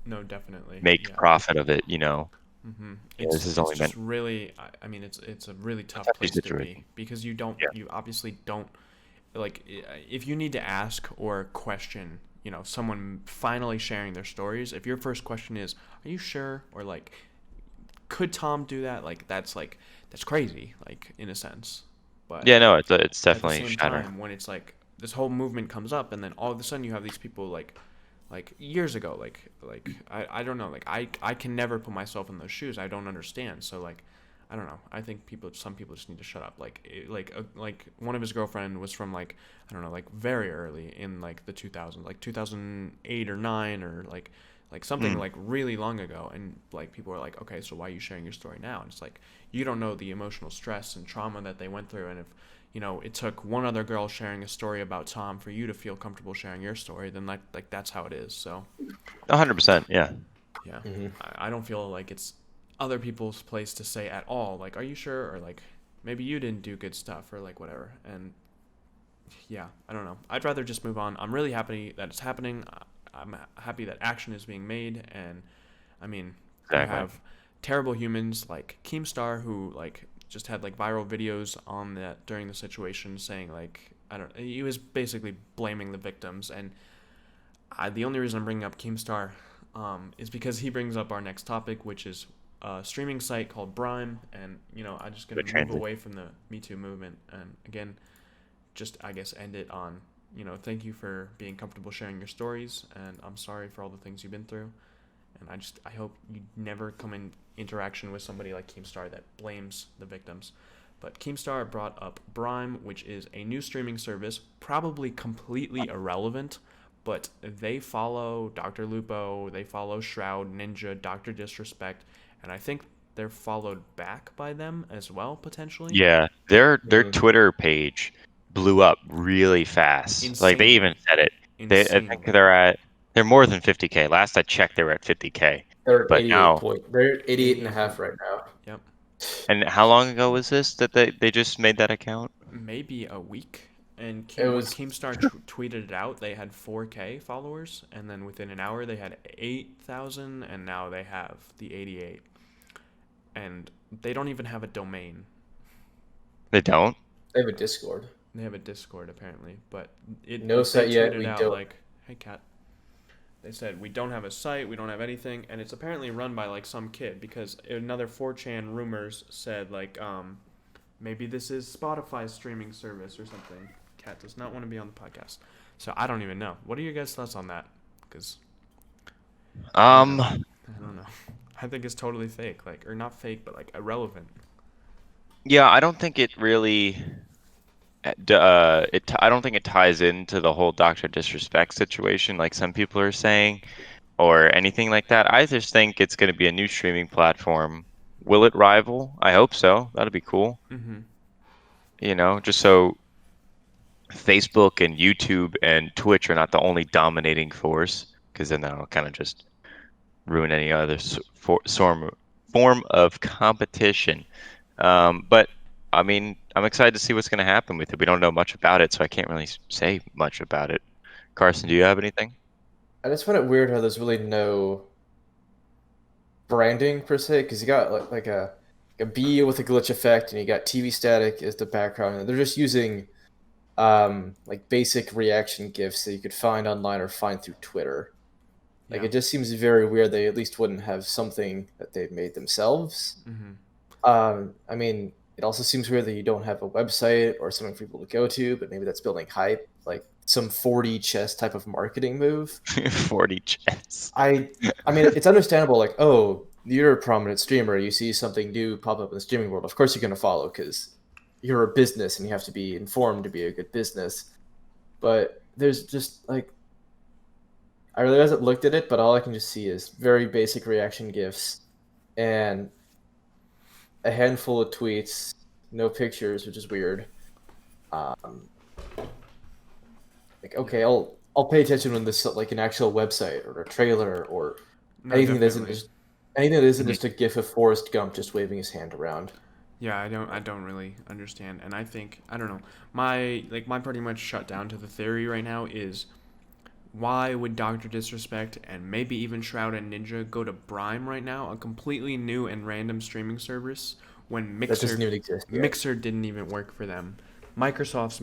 No, definitely. make Yeah. profit of it, you know. Mm-hmm. Yeah, this is only just meant really. I mean, it's a really tough touchy place to situation. be because you don't. Yeah. You obviously don't. Like, if you need to ask or question, you know, someone finally sharing their stories. If your first question is, "Are you sure?" or like, "Could Tom do that?" Like, that's crazy. Like, in a sense. But Yeah, no, it's at the definitely same shatter. time, when it's like this whole movement comes up, and then all of a sudden you have these people like years ago, like I don't know, like I can never put myself in those shoes. I don't understand. So like, I don't know. I think some people just need to shut up. Like one of his girlfriend was from like, I don't know, like very early in like the 2000s, like 2008 or 9 or like something Mm. like really long ago. And like people are like, okay, so why are you sharing your story now? And it's like, you don't know the emotional stress and trauma that they went through. And if you know it took one other girl sharing a story about Tom for you to feel comfortable sharing your story, then like that's how it is. So 100%, yeah. yeah, Mhm. I don't feel like it's other people's place to say at all, like, are you sure? Or like, maybe you didn't do good stuff or like whatever. And yeah, I don't know. I'd rather just move on. I'm really happy that it's happening. I'm happy that action is being made. And I mean, you Exactly. have terrible humans like Keemstar who like just had like viral videos on that during the situation saying like, I don't, he was basically blaming the victims. And the only reason I'm bringing up Keemstar is because he brings up our next topic, which is a streaming site called Brime. And, you know, I'm just going Good to move transit. away from the Me Too movement. And again, just, I guess, end it on, you know, thank you for being comfortable sharing your stories. And I'm sorry for all the things you've been through. And I hope you never come in interaction with somebody like Keemstar that blames the victims. But Keemstar brought up Brime, which is a new streaming service, probably completely irrelevant, but they follow Dr. Lupo, they follow Shroud, Ninja, Dr.Disrespect, and I think they're followed back by them as well, potentially. Yeah, their Mhm. Twitter page blew up really fast. Like they even Insanely. said it. I think Insanely. they're more than 50K. Last I checked, they were at 50K. They're But now, they're 88 and a 88. half right now. Yep. and how long ago was this that they just made that account? Maybe a week. And It when was Keemstar tweeted it out, they had 4K followers, and then within an hour they had 8,000, and now they have the 88. And they don't even have a domain. They don't? they have a Discord. They have a Discord apparently, but No they site yet. tweeted We out don't. like, "Hey cat," they said we don't have a site, we don't have anything, and it's apparently run by like some kid because another 4chan rumors said like maybe this is Spotify's streaming service or something. Cat does not want to be on the podcast, so I don't even know. What are your guys' thoughts on that? Because I don't know. Um, I don't know. I think it's totally fake, like or not fake, but like irrelevant. yeah, I don't think it really I don't think it ties into the whole Dr. Disrespect situation like some people are saying or anything like that. I just think it's going to be a new streaming platform. Will it rival? I hope so. That'd be cool. Mm-hmm. You know, just so Facebook and YouTube and Twitch are not the only dominating force, because then that'll kind of just ruin any other form of competition. But I mean, I'm excited to see what's going to happen with it. We don't know much about it, so I can't really say much about it. Carson, do you have anything? I just find it weird how there's really no branding per se, because you got like a bee with a glitch effect, and you got TV static as the background. And they're just using like basic reaction gifs that you could find online or find through Twitter. Like Yeah. it just seems very weird. They at least wouldn't have something that they've made themselves. Mm-hmm. I mean, it also seems weird that you don't have a website or something for people to go to, but maybe that's building hype, like some 40 chess type of marketing move. 40 chess. I I mean, it's understandable. Like, oh, you're a prominent streamer. You see something new pop up in the streaming world. Of course, you're gonna follow because you're a business and you have to be informed to be a good business. But there's just like I really hasn't looked at it, but all I can just see is very basic reaction gifs and a handful of tweets, no pictures, which is weird. Um, like, Yeah. okay, I'll pay attention when this like an actual website or a trailer or No, anything that isn't definitely. just anything that isn't Mhm. just a gif of Forrest Gump just waving his hand around. Yeah, I don't really understand. And I think I don't know. My pretty much shut down to the theory right now is why would Dr. Disrespect and maybe even Shroud and Ninja go to Brime right now, a completely new and random streaming service when That doesn't even exist yet. Mixer didn't even work for them. Microsoft's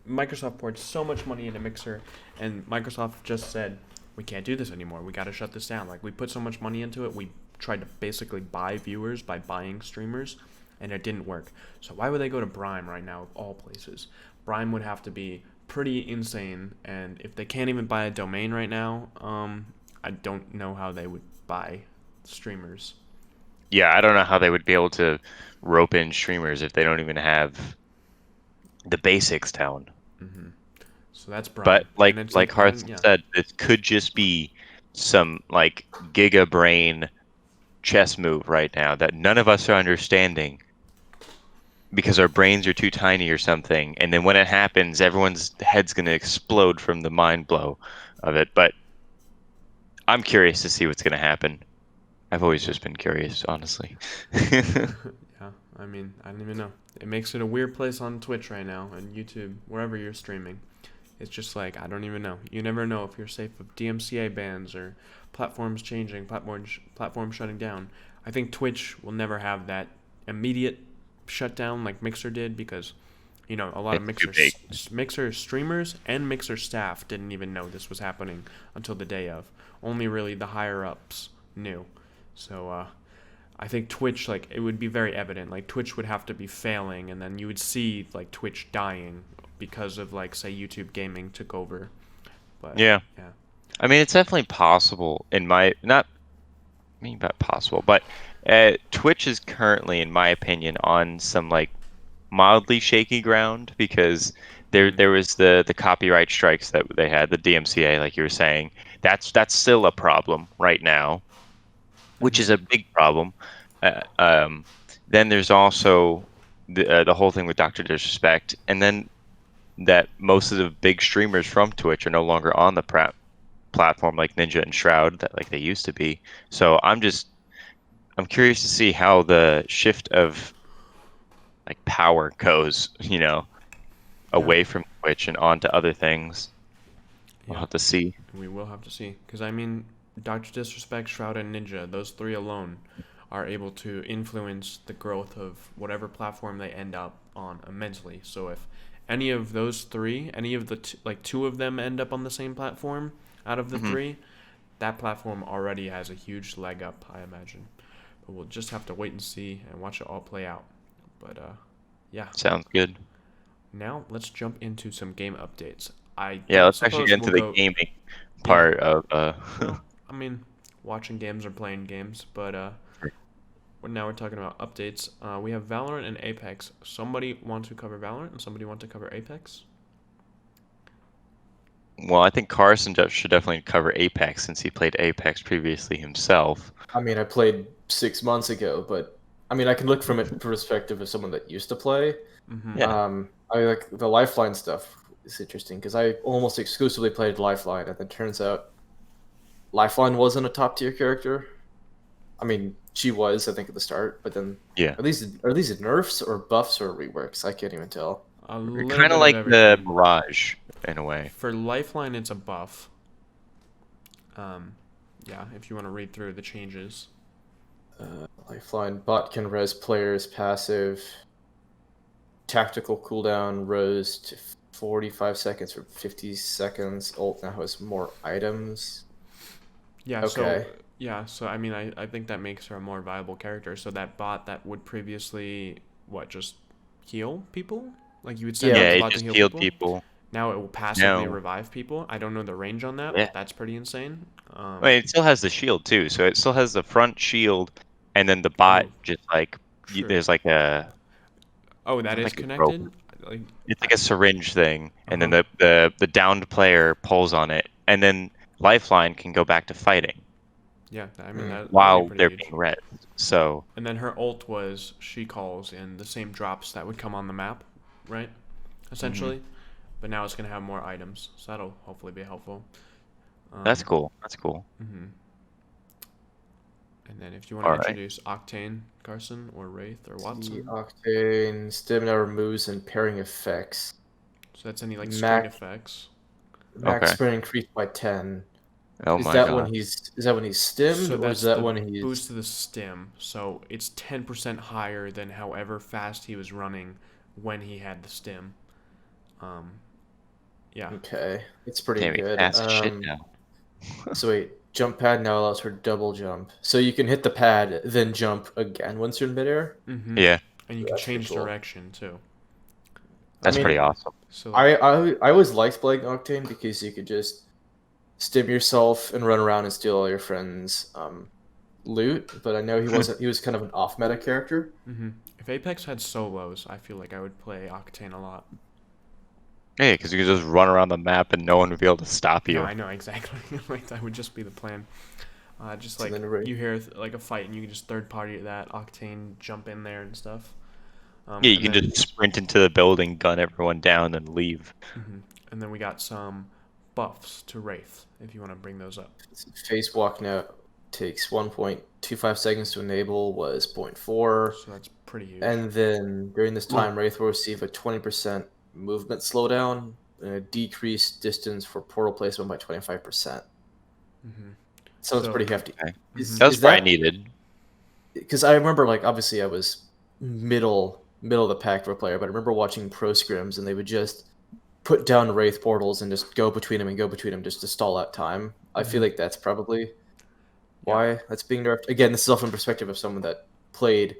Microsoft poured so much money into Mixer, and Microsoft just said, we can't do this anymore. We got to shut this down. Like, we put so much money into it. We tried to basically buy viewers by buying streamers, and it didn't work. So why would they go to Brime right now, of all places? Brime would have to be pretty insane, and if they can't even buy a domain right now, I don't know how they would buy streamers. Yeah, I don't know how they would be able to rope in streamers if they don't even have the basics down. Mm-hmm. So that's But Brime, like and it's like like I don't, Hearth yeah. said, it could just be some like giga brain chess move right now that none of us are understanding because our brains are too tiny or something. And then when it happens, everyone's head's going to explode from the mind blow of it. But I'm curious to see what's going to happen. I've always Yeah. just been curious, honestly. Yeah, I mean, I don't even know. It makes it a weird place on Twitch right now and YouTube, wherever you're streaming. It's just like I don't even know. You never know if you're safe of DMCA bans or platforms changing, platforms shutting down. I think Twitch will never have that immediate shutdown like Mixer did because a lot of It's too big. Mixer streamers and Mixer staff didn't even know this was happening until the day of. Only really the higher ups knew. So I think Twitch, like, it would be very evident. Like, Twitch would have to be failing, and then you would see, like, Twitch dying because of, like, say, YouTube gaming took over. But, Yeah. yeah. I mean, it's definitely possible in my not I mean not possible, but Twitch is currently, in my opinion, on some like mildly shaky ground because Mm-hmm. there was the copyright strikes that they had, the DMCA, like you were saying. That's still a problem right now, which Mm-hmm. is a big problem. Uh, um, then there's also the whole thing with Dr. Disrespect, and then that most of the big streamers from Twitch are no longer on the platform like Ninja and Shroud that like they used to be. So I'm curious to see how the shift of like power goes, Yeah. away from Twitch and onto other things. We'll Yeah. have to see. We will have to see. Because, I mean, Dr. Disrespect, Shroud, and Ninja, those three alone are able to influence the growth of whatever platform they end up on immensely. So if any of those three, any of the like two of them end up on the same platform out of the Hmm. three, that platform already has a huge leg up, I imagine. But we'll just have to wait and see and watch it all play out. But yeah. Sounds good. Now let's jump into some game updates. I Yeah, don't let's actually suppose get we'll into the go. gaming Yeah. part of Well, I mean, watching games or playing games, but now we're talking about updates. We have Valorant and Apex. Somebody want to cover Valorant and somebody want to cover Apex? well, I think Carson should definitely cover Apex since he played Apex previously himself. I mean, I played 6 months ago, but I mean, I can look from a perspective of someone that used to play. Mm-hmm. Yeah. I like the Lifeline stuff is interesting because I almost exclusively played Lifeline, and then turns out Lifeline wasn't a top tier character. I mean, she was, I think, at the start, but then Yeah. are these nerfs or buffs or reworks? I can't even tell. A little Kind of bit of like the everything. Mirage in a way. For Lifeline, it's a buff. Yeah, if you want to read through the changes. Lifeline bot can res players passive. Tactical cooldown rose to 45 seconds from 50 seconds. Ult now has more items. Yeah, Okay. so I mean, I think that makes her a more viable character. So that bot that would previously, just heal people? Like you would send Yeah. out Yeah, the it bot to just heal healed people? people. Now it will passively No. revive people. I don't know the range on that, Yeah. but that's pretty insane. Wait, it still has the shield too. So it still has the front shield, and then the bot Oh, just like true. there's like a Oh, that not is like a rope. connected? Like, It's like a syringe thing, and then uh-huh. the downed player pulls on it, and then Lifeline can go back to fighting Yeah, I mean, Hmm. that would be while pretty they're huge. being read. So And then her ult was she calls and the same drops that would come on the map, right? mhm. Essentially. But now it's going to have more items, so that'll hopefully be helpful. That's Um, cool. That's cool. mhm. And then if you want to All right. introduce Octane, Carson, or Wraith, or The Watson, Octane stamina removes and pairing effects. so that's any like screen Max effects. max Okay. sprint increased by 10. Oh Is my that God. when he's stimmed, So or is that's that the when he's boost to the stim. So it's 10% higher than however fast he was running when he had the stim. Um, yeah. okay? It's pretty Damn, he good. fast as shit now. So wait, jump pad now allows for double jump. So you can hit the pad, then jump again once you're in midair. Mm-hmm. Yeah, And you can That's pretty change cool. direction too. I that's pretty mean, awesome. So like, I always liked playing Octane because you could just stim yourself and run around and steal all your friends' loot. But I know he wasn't. He was kind of an off meta character. mm-hmm. If Apex had solos, I feel like I would play Octane a lot. Yeah, because you can just run around the map and no one would be able to stop No, you. I know exactly. Like that would just be the plan. Just So like then Wraith. you hear like a fight and you can just third party that Octane jump in there and stuff. Yeah, you And can then just sprint into the building, gun everyone down, and leave. mhm. And then we got some buffs to Wraith if you want to bring those up. Phase walk now takes 1.25 seconds to enable, was zero point 0.4. So that's pretty huge. And then during this Cool. time, Wraith will receive a 20% movement slowdown and a decreased distance for portal placement by 25%. Mm-hmm. So it's So pretty hefty. Okay. mhm. That was Is probably that needed. because I remember, like, obviously I was middle of the pack for a player, but I remember watching pro scrims and they would just put down Wraith portals and just go between them and go between them just to stall out time. I feel Mhm. like that's probably Yeah. why that's being nerfed. Again, this is all from perspective of someone that played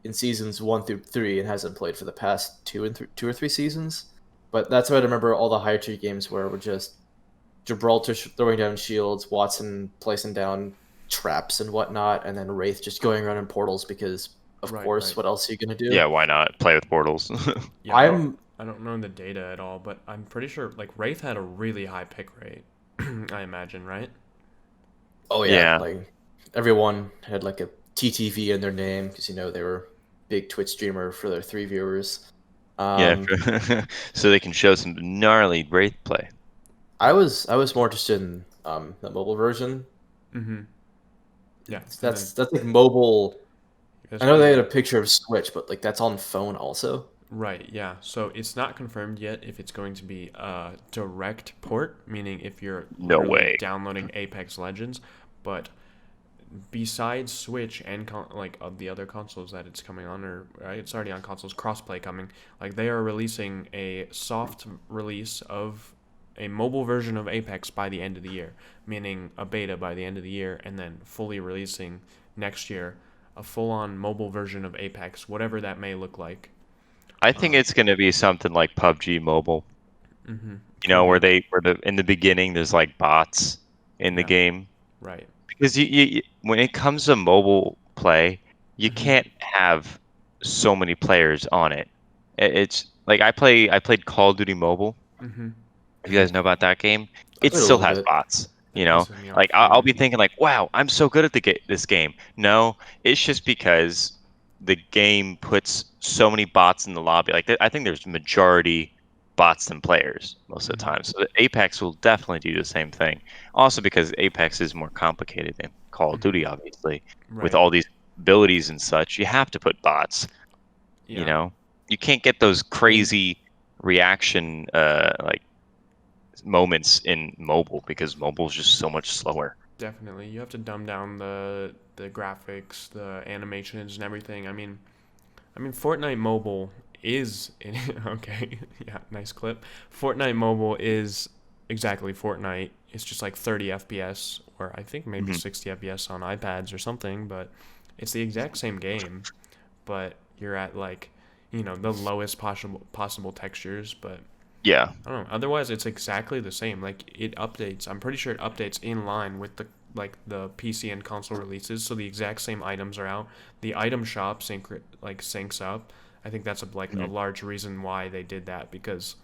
in seasons 1 through 3 and hasn't played for the past 2 or 3 seasons. But that's what I remember. All the higher tier games were just Gibraltar throwing down shields, Watson placing down traps and whatnot, and then Wraith just going around in portals because, of Right, course, right. what else are you gonna Yeah, do? why not play with portals? Yeah, I'm I don't know the data at all, but I'm pretty sure like Wraith had a really high pick rate. I imagine, right? oh yeah, Yeah, like everyone had like a TTV in their name because they were big Twitch streamer for their 3 viewers. yeah, Um, so they can show some gnarly Wraith play. I was more interested in the mobile version. Mm-hmm. Yeah, and then That's like mobile. I that's know what they you had a picture of Switch, but like that's on phone also. right. Yeah, so it's not confirmed yet if it's going to be a direct port, meaning if you're No literally way. downloading Apex Legends, but besides Switch and like of the other consoles that it's coming on, or right, it's already on consoles, crossplay coming. Like they are releasing a soft release of a mobile version of Apex by the end of the year, meaning a beta by the end of the year, and then fully releasing next year a full-on mobile version of Apex, whatever that may look like. I think Um, it's going to be something like PUBG Mobile. mm-hmm. You know, Could where be, in the beginning there's like bots in the yeah, game. right. Because when it comes to mobile play, you Mm-hmm. can't have so many players on it. It's like I played Call of Duty Mobile. Mm-hmm. If you guys know about that game, I it played a still little has bit. bots. You That know, pisses me like off. I'll Yeah. be thinking like, wow, I'm so good at this game. No, it's just because the game puts so many bots in the lobby. Like I think there's majority bots than players most of the Mm-hmm. time. So Apex will definitely do the same thing. Also because Apex is more complicated than Call of Mm-hmm. Duty, obviously, with Right. all these abilities and such. You have to put bots. You Yeah. know, you can't get those And crazy reaction like moments in mobile because mobile is just so much slower. Definitely. You have to dumb down the graphics, the animations and everything. I mean Fortnite Mobile is okay. Yeah, nice clip. Fortnite Mobile is exactly Fortnite it's just like 30 FPS, or I think maybe 60 FPS on iPads or something, but it's the exact same game, but you're at like, the lowest possible textures, but Yeah. I don't know. Otherwise, it's exactly the same. Like it updates. I'm pretty sure it updates in line with the PC and console releases. So the exact same items are out. The item shop syncs up. I think that's a large reason why they did that, because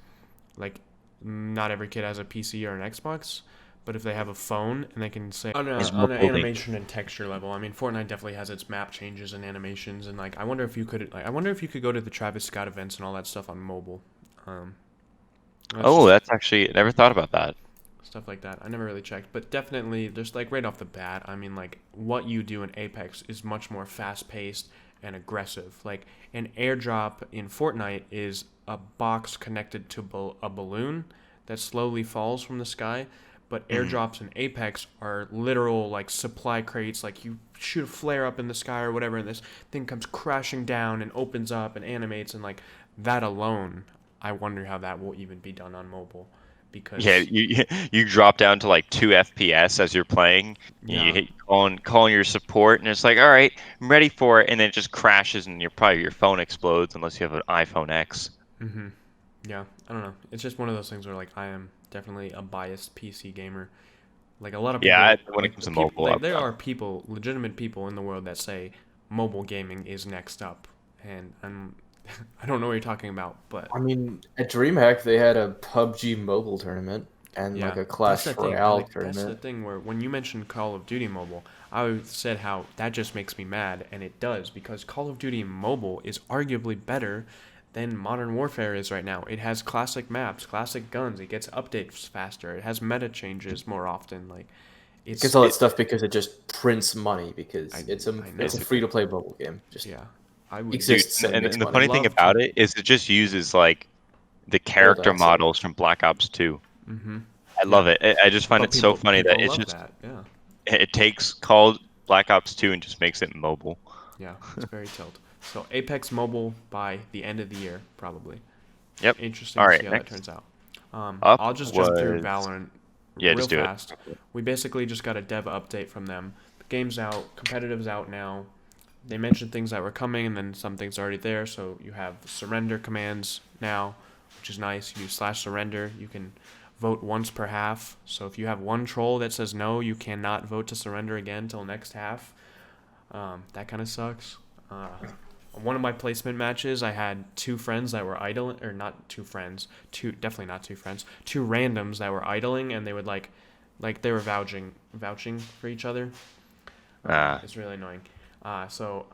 like not every kid has a PC or an Xbox, but if they have a phone and they can say on It's an mobile. animation and texture level. I mean, Fortnite definitely has its map changes and animations, and like I wonder if you could go to the Travis Scott events and all that stuff on mobile. Oh, that's actually, never thought about that. Stuff like that. I never really checked, but definitely there's like right off the bat, I mean, like what you do in Apex is much more fast-paced and aggressive. Like an airdrop in Fortnite is a box connected to a balloon that slowly falls from the sky, but airdrops in Apex are literal like supply crates. Like you shoot a flare up in the sky or whatever, and this thing comes crashing down and opens up and animates, and like that alone, I wonder how that will even be done on mobile, because Yeah, you drop down to like 2 FPS as you're playing. And yeah. you hit calling your support, and it's like, all right, I'm ready for it, and then it just crashes, and your phone explodes unless you have an iPhone X. Yeah, I don't know. It's just one of those things where like I am definitely a biased PC gamer. Like a lot of people, Yeah, when it like comes to people, mobile, like there are people, legitimate people in the world that say mobile gaming is next up, and I don't know what you're talking about, but I mean, at DreamHack they had a PUBG mobile tournament and yeah, like a that's Clash the thing. Royale Like that's the tournament. thing where when you mentioned Call of Duty Mobile, I said how that just makes me mad, and it does, because Call of Duty Mobile is arguably better than Modern Warfare is right now. It has classic maps, classic guns. It gets updates faster. It has meta changes more often. Like It gets it's all that stuff because it just prints money because I it's I know. a free to play mobile game. Just Yeah, I would dude, exists and makes and the money. funny thing love to. about it is it just uses like the Old character asset. models from Black Ops 2. Mm-hmm. I love Yeah, it. I just find but it so funny that people it's love just that. Yeah, it takes called Black Ops 2 and just makes it mobile. yeah, it's very tilt. So Apex Mobile by the end of the year, probably. Yep. Interesting All to right, see how that next turns out. up I'll just jump through was Valorant yeah, real just do it. fast. We basically just got a dev update from them. The game's out, competitive's out now. They mentioned things that were coming, and then some things are already there. So you have surrender commands now, which is nice. You use /surrender. You can vote once per half. So if you have one troll that says no, you cannot vote to surrender again till next half. That kind of sucks. One of my placement matches, I had two friends that were idling, or not two friends, definitely not two friends, two randoms that were idling, and they would like they were vouching for each other. It's really annoying. So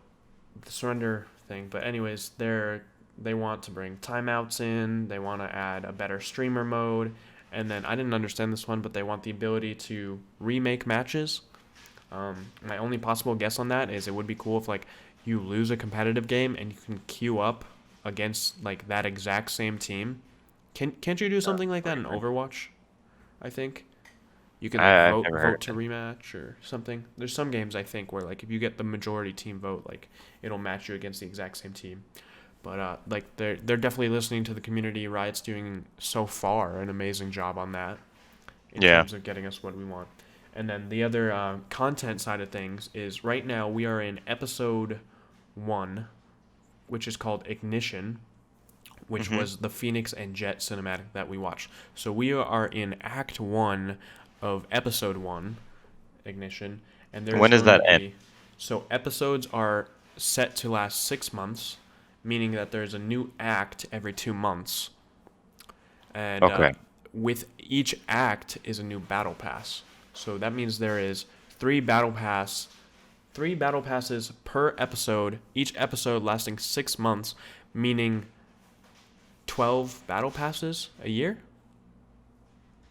the surrender thing, but anyways, they want to bring timeouts in. They want to add a better streamer mode, and then I didn't understand this one, but they want the ability to remake matches. My only possible guess on that is it would be cool if like you lose a competitive game and you can queue up against like that exact same team. Can't you do something like that in Overwatch? I think you can like I've vote never heard vote to rematch or something. There's some games I think where like if you get the majority team vote, like it'll match you against the exact same team. But like they're definitely listening to the community. Riot's doing so far an amazing job on that in Yeah. terms of getting us what we want. And then the other content side of things is right now we are in episode 1, which is called Ignition, which was the Phoenix and Jet cinematic that we watched. So we are in Act 1 of episode 1, Ignition, and there's When does going that to end? be, so episodes are set to last 6 months, meaning that there's a new act every 2 months. And Okay. with each act is a new battle pass. So that means there is 3 battle passes per episode, each episode lasting 6 months, meaning 12 battle passes a year?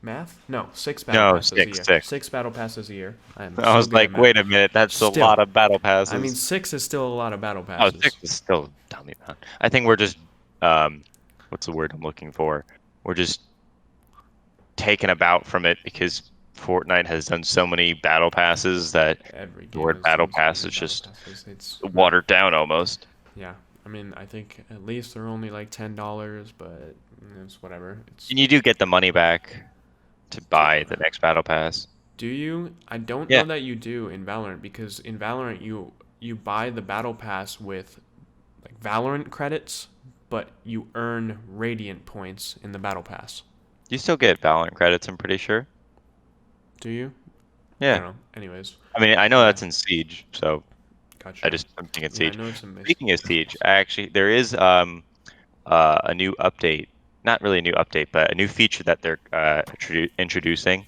Math? No, 6 battle No, passes a year. 6. 6 battle passes a year. I am I so was good at like, math. wait a minute, that's a Still, lot of battle I mean, passes. 6 is still a lot of battle Oh, passes. 6 is still dummy amount. I think we're just what's the word I'm looking for? We're just taken about from it because Fortnite has done so many battle passes that Every the game word has battle done so pass many is battle just passes. It's watered down almost. yeah. I mean, I think at least they're only like $10, but it's whatever. It's And you do get the money back. to buy the next battle pass. Do you? I don't Yeah. know that you do in Valorant, because in Valorant you buy the battle pass with like Valorant credits, but you earn Radiant points in the battle pass. You still get Valorant credits, I'm pretty sure. Do you? I Yeah. don't know. Anyways, I mean, I know yeah, that's in Siege, so gotcha. I'm thinking Yeah, I Siege. know it's a mix. Speaking of Siege, there is a new update, not really a new update, but a new feature that they're introducing.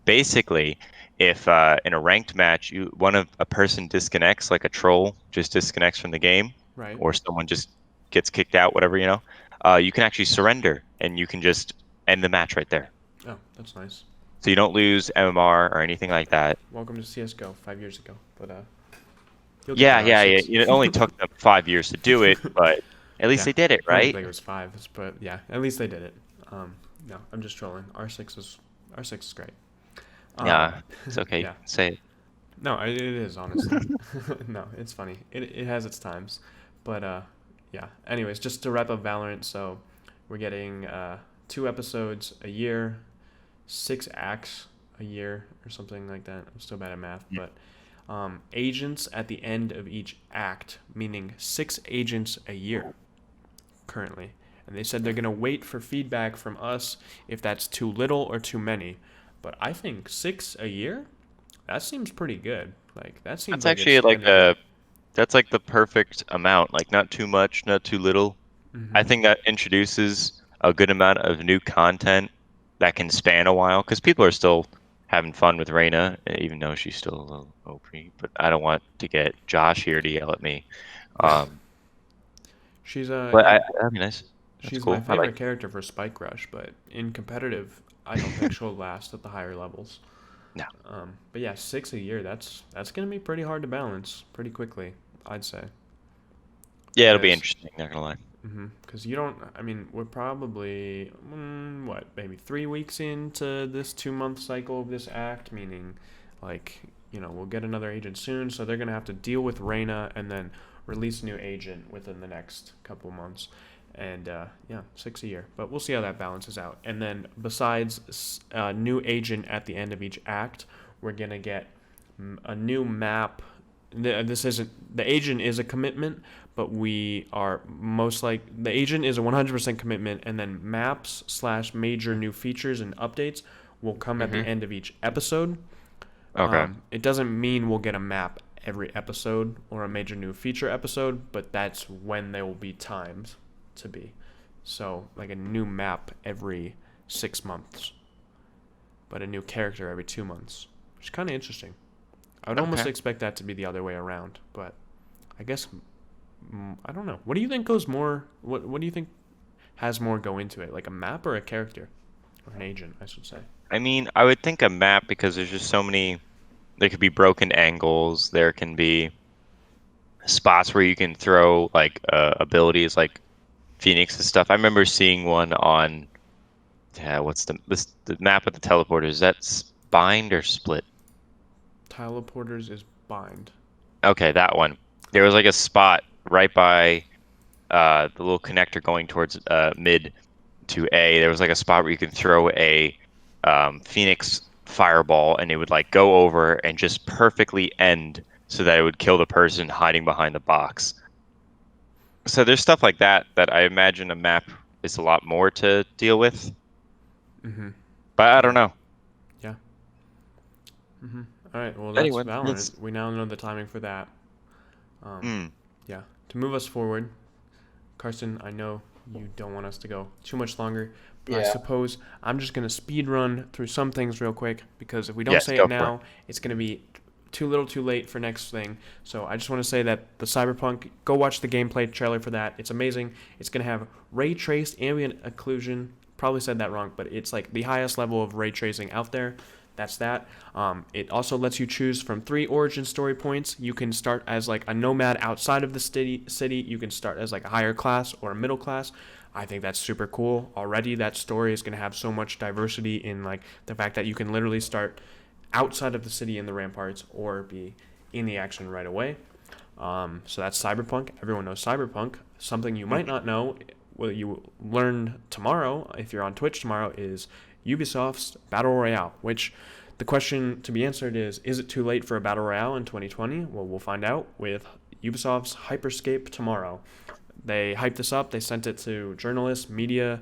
Basically, if in a ranked match a person disconnects, like a troll just disconnects from the game, Right. or someone just gets kicked out, whatever, you can actually surrender and you can just end the match right there. Oh, that's nice. So you don't lose MMR or anything like that. Welcome to CS:GO 5 years ago, but you'll get Yeah, there, yeah, yeah. R6. It only took them 5 years to do it, but at least Yeah, they did it, I don't right? think it was 5, but yeah, at least they did it. No, I'm just trolling. R6 is great. Yeah, it's okay. Yeah. Say it. No, it is honestly. No, it's funny. It has its times, but yeah. Anyways, just to wrap up Valorant, so we're getting 2 episodes a year, 6 acts a year or something like that. I'm still bad at math, Yeah. but agents at the end of each act, meaning 6 agents a year currently. And they said they're gonna wait for feedback from us if that's too little or too many. But I think 6 a year, that seems pretty good. Like that seems That's like actually it's like ending up. that's like the perfect amount. Like not too much, not too little. I Mm-hmm. think that introduces a good amount of new content that can span a while because people are still having fun with Reyna, even though she's still a little OP. But I don't want to get Josh here to yell at me. Um, She's but yeah, I mean, that's she's my cool. I like. favorite character for Spike Rush, but in competitive, I don't think she'll last at the higher levels. No. But yeah, 6 a year, that's gonna be pretty hard to balance pretty quickly, I'd say. Yeah, it'll be Because interesting. Not gonna lie. because you don't, I mean, we're probably what, maybe 3 weeks into this 2 month cycle of this act, meaning like, we'll get another agent soon, so they're gonna have to deal with Reyna and then release a new agent within the next couple months. And yeah, 6 a year, but we'll see how that balances out. And then besides new agent at the end of each act, we're gonna get a new map. This isn't, the agent is a commitment, but we are most like, the agent is a 100% commitment, and then maps / major new features and updates will come at the Mm-hmm. end of each episode. Okay. It doesn't mean we'll get a map every episode or a major new feature episode, but that's when they will be timed to be. So like a new map every 6 months, but a new character every 2 months, which is kind of interesting. I would almost Okay. expect that to be the other way around, but I guess I don't know. What do you think goes more? What do you think has more go into it, like a map or a character, or an agent, I should say? I mean, I would think a map because there's just so many. There could be broken angles. There can be spots where you can throw like abilities like Phoenix and stuff. I remember seeing one on what's the map with the teleporters? Is that Bind or Split? Teleporters is bind. Okay, that one. There was like a spot right by the little connector going towards mid to A. There was like a spot where you could throw a Phoenix fireball and it would like go over and just perfectly end so that it would kill the person hiding behind the box. So there's stuff like that that I imagine a map is a lot more to deal with, Mm-hmm. but I don't Yeah. know. Yeah. Mm-hmm. All right. Well, that's Anyway, Valorant. We now know the timing for that. hmm. Yeah. To move us forward, Carson, I know you don't want us to go too much longer, but I Yeah. suppose I'm just gonna speed run through some things real quick, because if we don't Yes, say go it for it. now, it's gonna be too little, too late for next thing. So I just want to say that the Cyberpunk, go watch the gameplay trailer for that. It's amazing. It's gonna have ray traced ambient occlusion. Probably said that wrong, but it's like the highest level of ray tracing out there. That's that. It also lets you choose from 3 origin story points. You can start as like a nomad outside of the city. You can start as like a higher class or a middle class. I think that's super cool. Already that story is going to have so much diversity in like the fact that you can literally start outside of the city in the ramparts or be in the action right away. So that's Cyberpunk. Everyone knows Cyberpunk. Something you might not know, what you learn tomorrow, if you're on Twitch tomorrow, is Ubisoft's Battle Royale, which the question to be answered is it too late for a Battle Royale in 2020? Well, we'll find out with Ubisoft's Hyperscape tomorrow. They hyped this up. They sent it to journalists, media.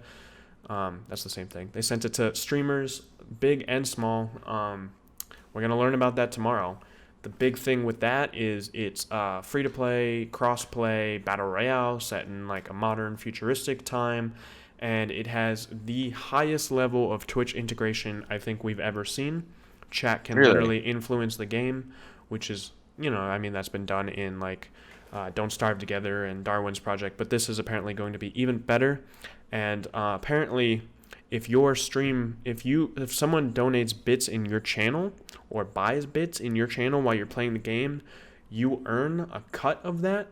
That's the same thing. They sent it to streamers, big and small. We're going to learn about that tomorrow. The big thing with that is it's free-to-play, cross-play, Battle Royale set in like a modern, futuristic time. And it has the highest level of Twitch integration I think we've ever seen. Chat can literally influence the game, which is, that's been done in like Don't Starve Together and Darwin's Project, but this is apparently going to be even better. And apparently, if someone donates bits in your channel or buys bits in your channel while you're playing the game, you earn a cut of that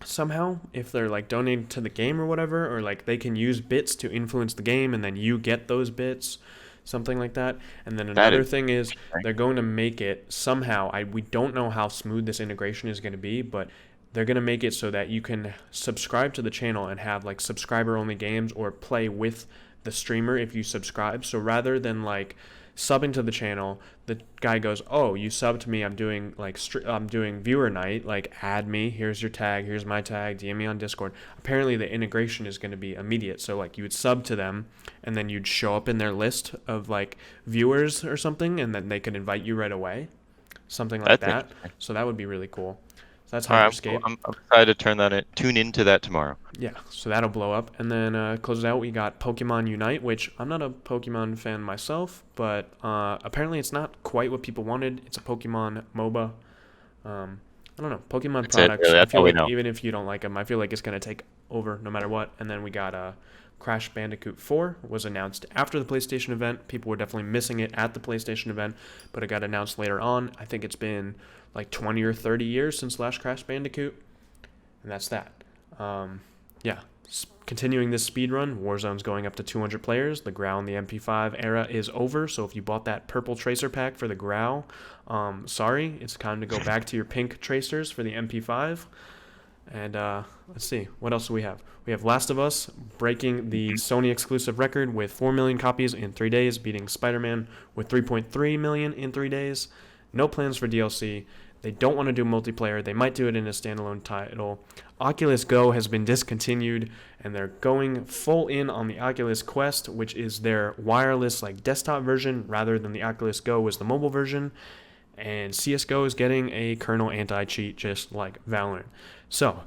somehow, if they're like donating to the game or whatever, or like they can use bits to influence the game and then you get those bits, something like that. And then another thing is they're going to make it somehow, we don't know how smooth this integration is going to be, but they're going to make it so that you can subscribe to the channel and have like subscriber only games or play with the streamer if you subscribe. So rather than like subbing to the channel, the guy goes, "Oh, you subbed to me. I'm doing I'm doing viewer night. Like, add me. Here's your tag. Here's my tag. DM me on Discord." Apparently, the integration is going to be immediate. So like, you would sub to them, and then you'd show up in their list of like viewers or something, and then they could invite you right away, something like that. So that would be really cool. So that's Hyperscape. I'm excited to tune into that tomorrow. Yeah, so that'll blow up. And then close it out, we got Pokemon Unite, which I'm not a Pokemon fan myself, but apparently it's not quite what people wanted. It's a Pokemon MOBA. I don't know. Pokemon products, I feel like even if you don't like them, I feel like it's going to take over no matter what. And then we got Crash Bandicoot 4 was announced after the PlayStation event. People were definitely missing it at the PlayStation event, but it got announced later on. I think it's been like 20 or 30 years since last Crash Bandicoot, and that's that. Continuing this speed run, Warzone's going up to 200 players. The Growl and the MP5 era is over, so if you bought that purple tracer pack for the Growl, sorry, it's time to go back to your pink tracers for the MP5. And let's see, what else do we have? We have Last of Us breaking the Sony exclusive record with 4 million copies in 3 days, beating Spider-Man with 3.3 million in 3 days. No plans for DLC. They don't want to do multiplayer. They might do it in a standalone title. Oculus Go has been discontinued, and they're going full in on the Oculus Quest, which is their wireless like desktop version, rather than the Oculus Go was the mobile version. And CSGO is getting a kernel anti-cheat, just like Valorant. So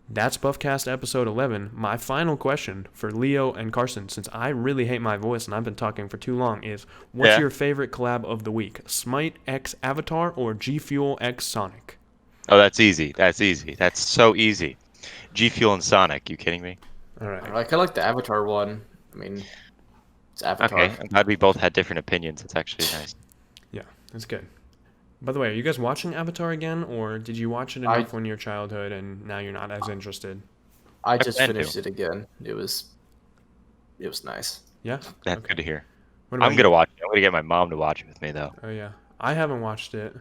that's BuffCast episode 11. My final question for Leo and Carson, since I really hate my voice and I've been talking for too long, is what's your favorite collab of the week? Smite x Avatar or G Fuel x Sonic? Oh, that's easy. That's so easy. G Fuel and Sonic. You kidding me? All right. I kind of like the Avatar one. I mean, it's Avatar. Okay, I'm glad we both had different opinions. It's actually nice. Yeah, that's good. By the way, are you guys watching Avatar again, or did you watch it enough when your childhood and now you're not as interested? I just finished it again. It was nice. Yeah? That's good to hear. I'm going to watch it. I'm going to get my mom to watch it with me, though. Oh, yeah. I haven't watched it.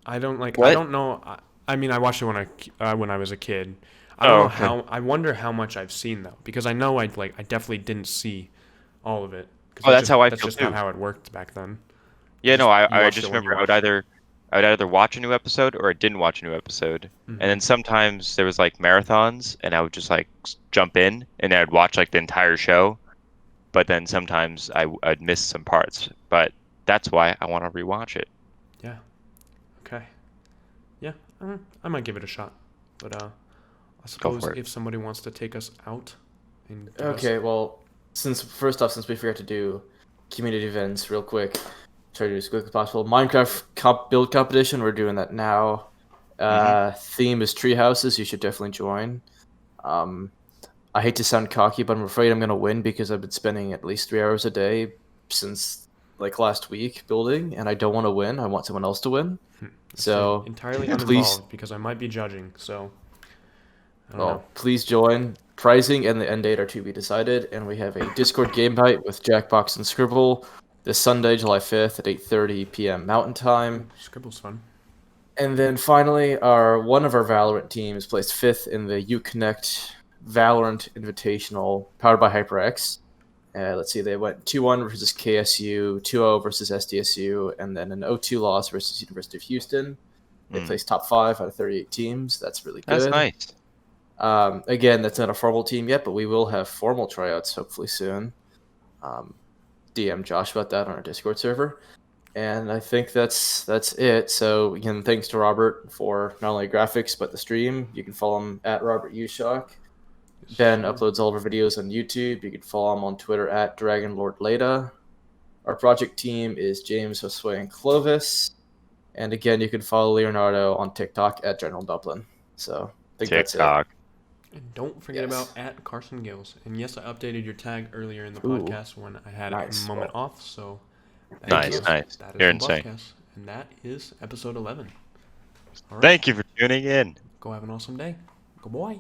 I don't What? I don't know. I mean, I watched it when I was a kid. I don't know how. I wonder how much I've seen, though, because I know I definitely didn't see all of it. That's how I feel, That's just too. not how it worked back then. Yeah, no, I watched just it when you remember I would either watch a new episode or I didn't watch a new episode. Mhm. And then sometimes there was like marathons and I would just like jump in and I'd watch like the entire show. But then sometimes I'd miss some parts. But that's why I want to rewatch it. Yeah. Okay. Yeah, I might give it a shot. But I suppose for it. if somebody wants to take us out. Okay, well, since we forgot to do community events real quick, try to do as quick as possible. Minecraft build competition, we're doing that now. Theme is tree houses. You should definitely join. I hate to sound cocky, but I'm afraid I'm going to win because I've been spending at least 3 hours a day since like last week building, and I don't want to win. I want someone else to win. So entirely please, uninvolved because I might be judging. So I don't know. please join. Pricing and the end date are to be decided, and we have a Discord game night with Jackbox and Scribble this Sunday, July 5th at 8:30 p.m. Mountain Time. Scribble's fun. And then finally, one of our Valorant teams placed 5th in the Uconnect Valorant Invitational powered by HyperX. Let's see, they went 2-1 versus KSU, 2-0 versus SDSU, and then an 0-2 loss versus University of Houston. They placed top 5 out of 38 teams. That's really good. That's nice. Again, that's not a formal team yet, but we will have formal tryouts hopefully soon. DM Josh about that on our Discord server. And I think that's it. So again, thanks to Robert for not only graphics but the stream. You can follow him at Robert Ushock. Ben uploads all of our videos on YouTube. You can follow him on Twitter at DragonLordLeda. Our project team is James, Josue, and Clovis. And again, you can follow Leonardo on TikTok at General Dublin. So I think TikTok. that's it. And don't forget about at Carson Gills. And yes, I updated your tag earlier in the podcast when I had a moment off. So nice. That is You're the insane. BuffCast, and that is episode 11. All right. Thank you for tuning in. Go have an awesome day. Good boy.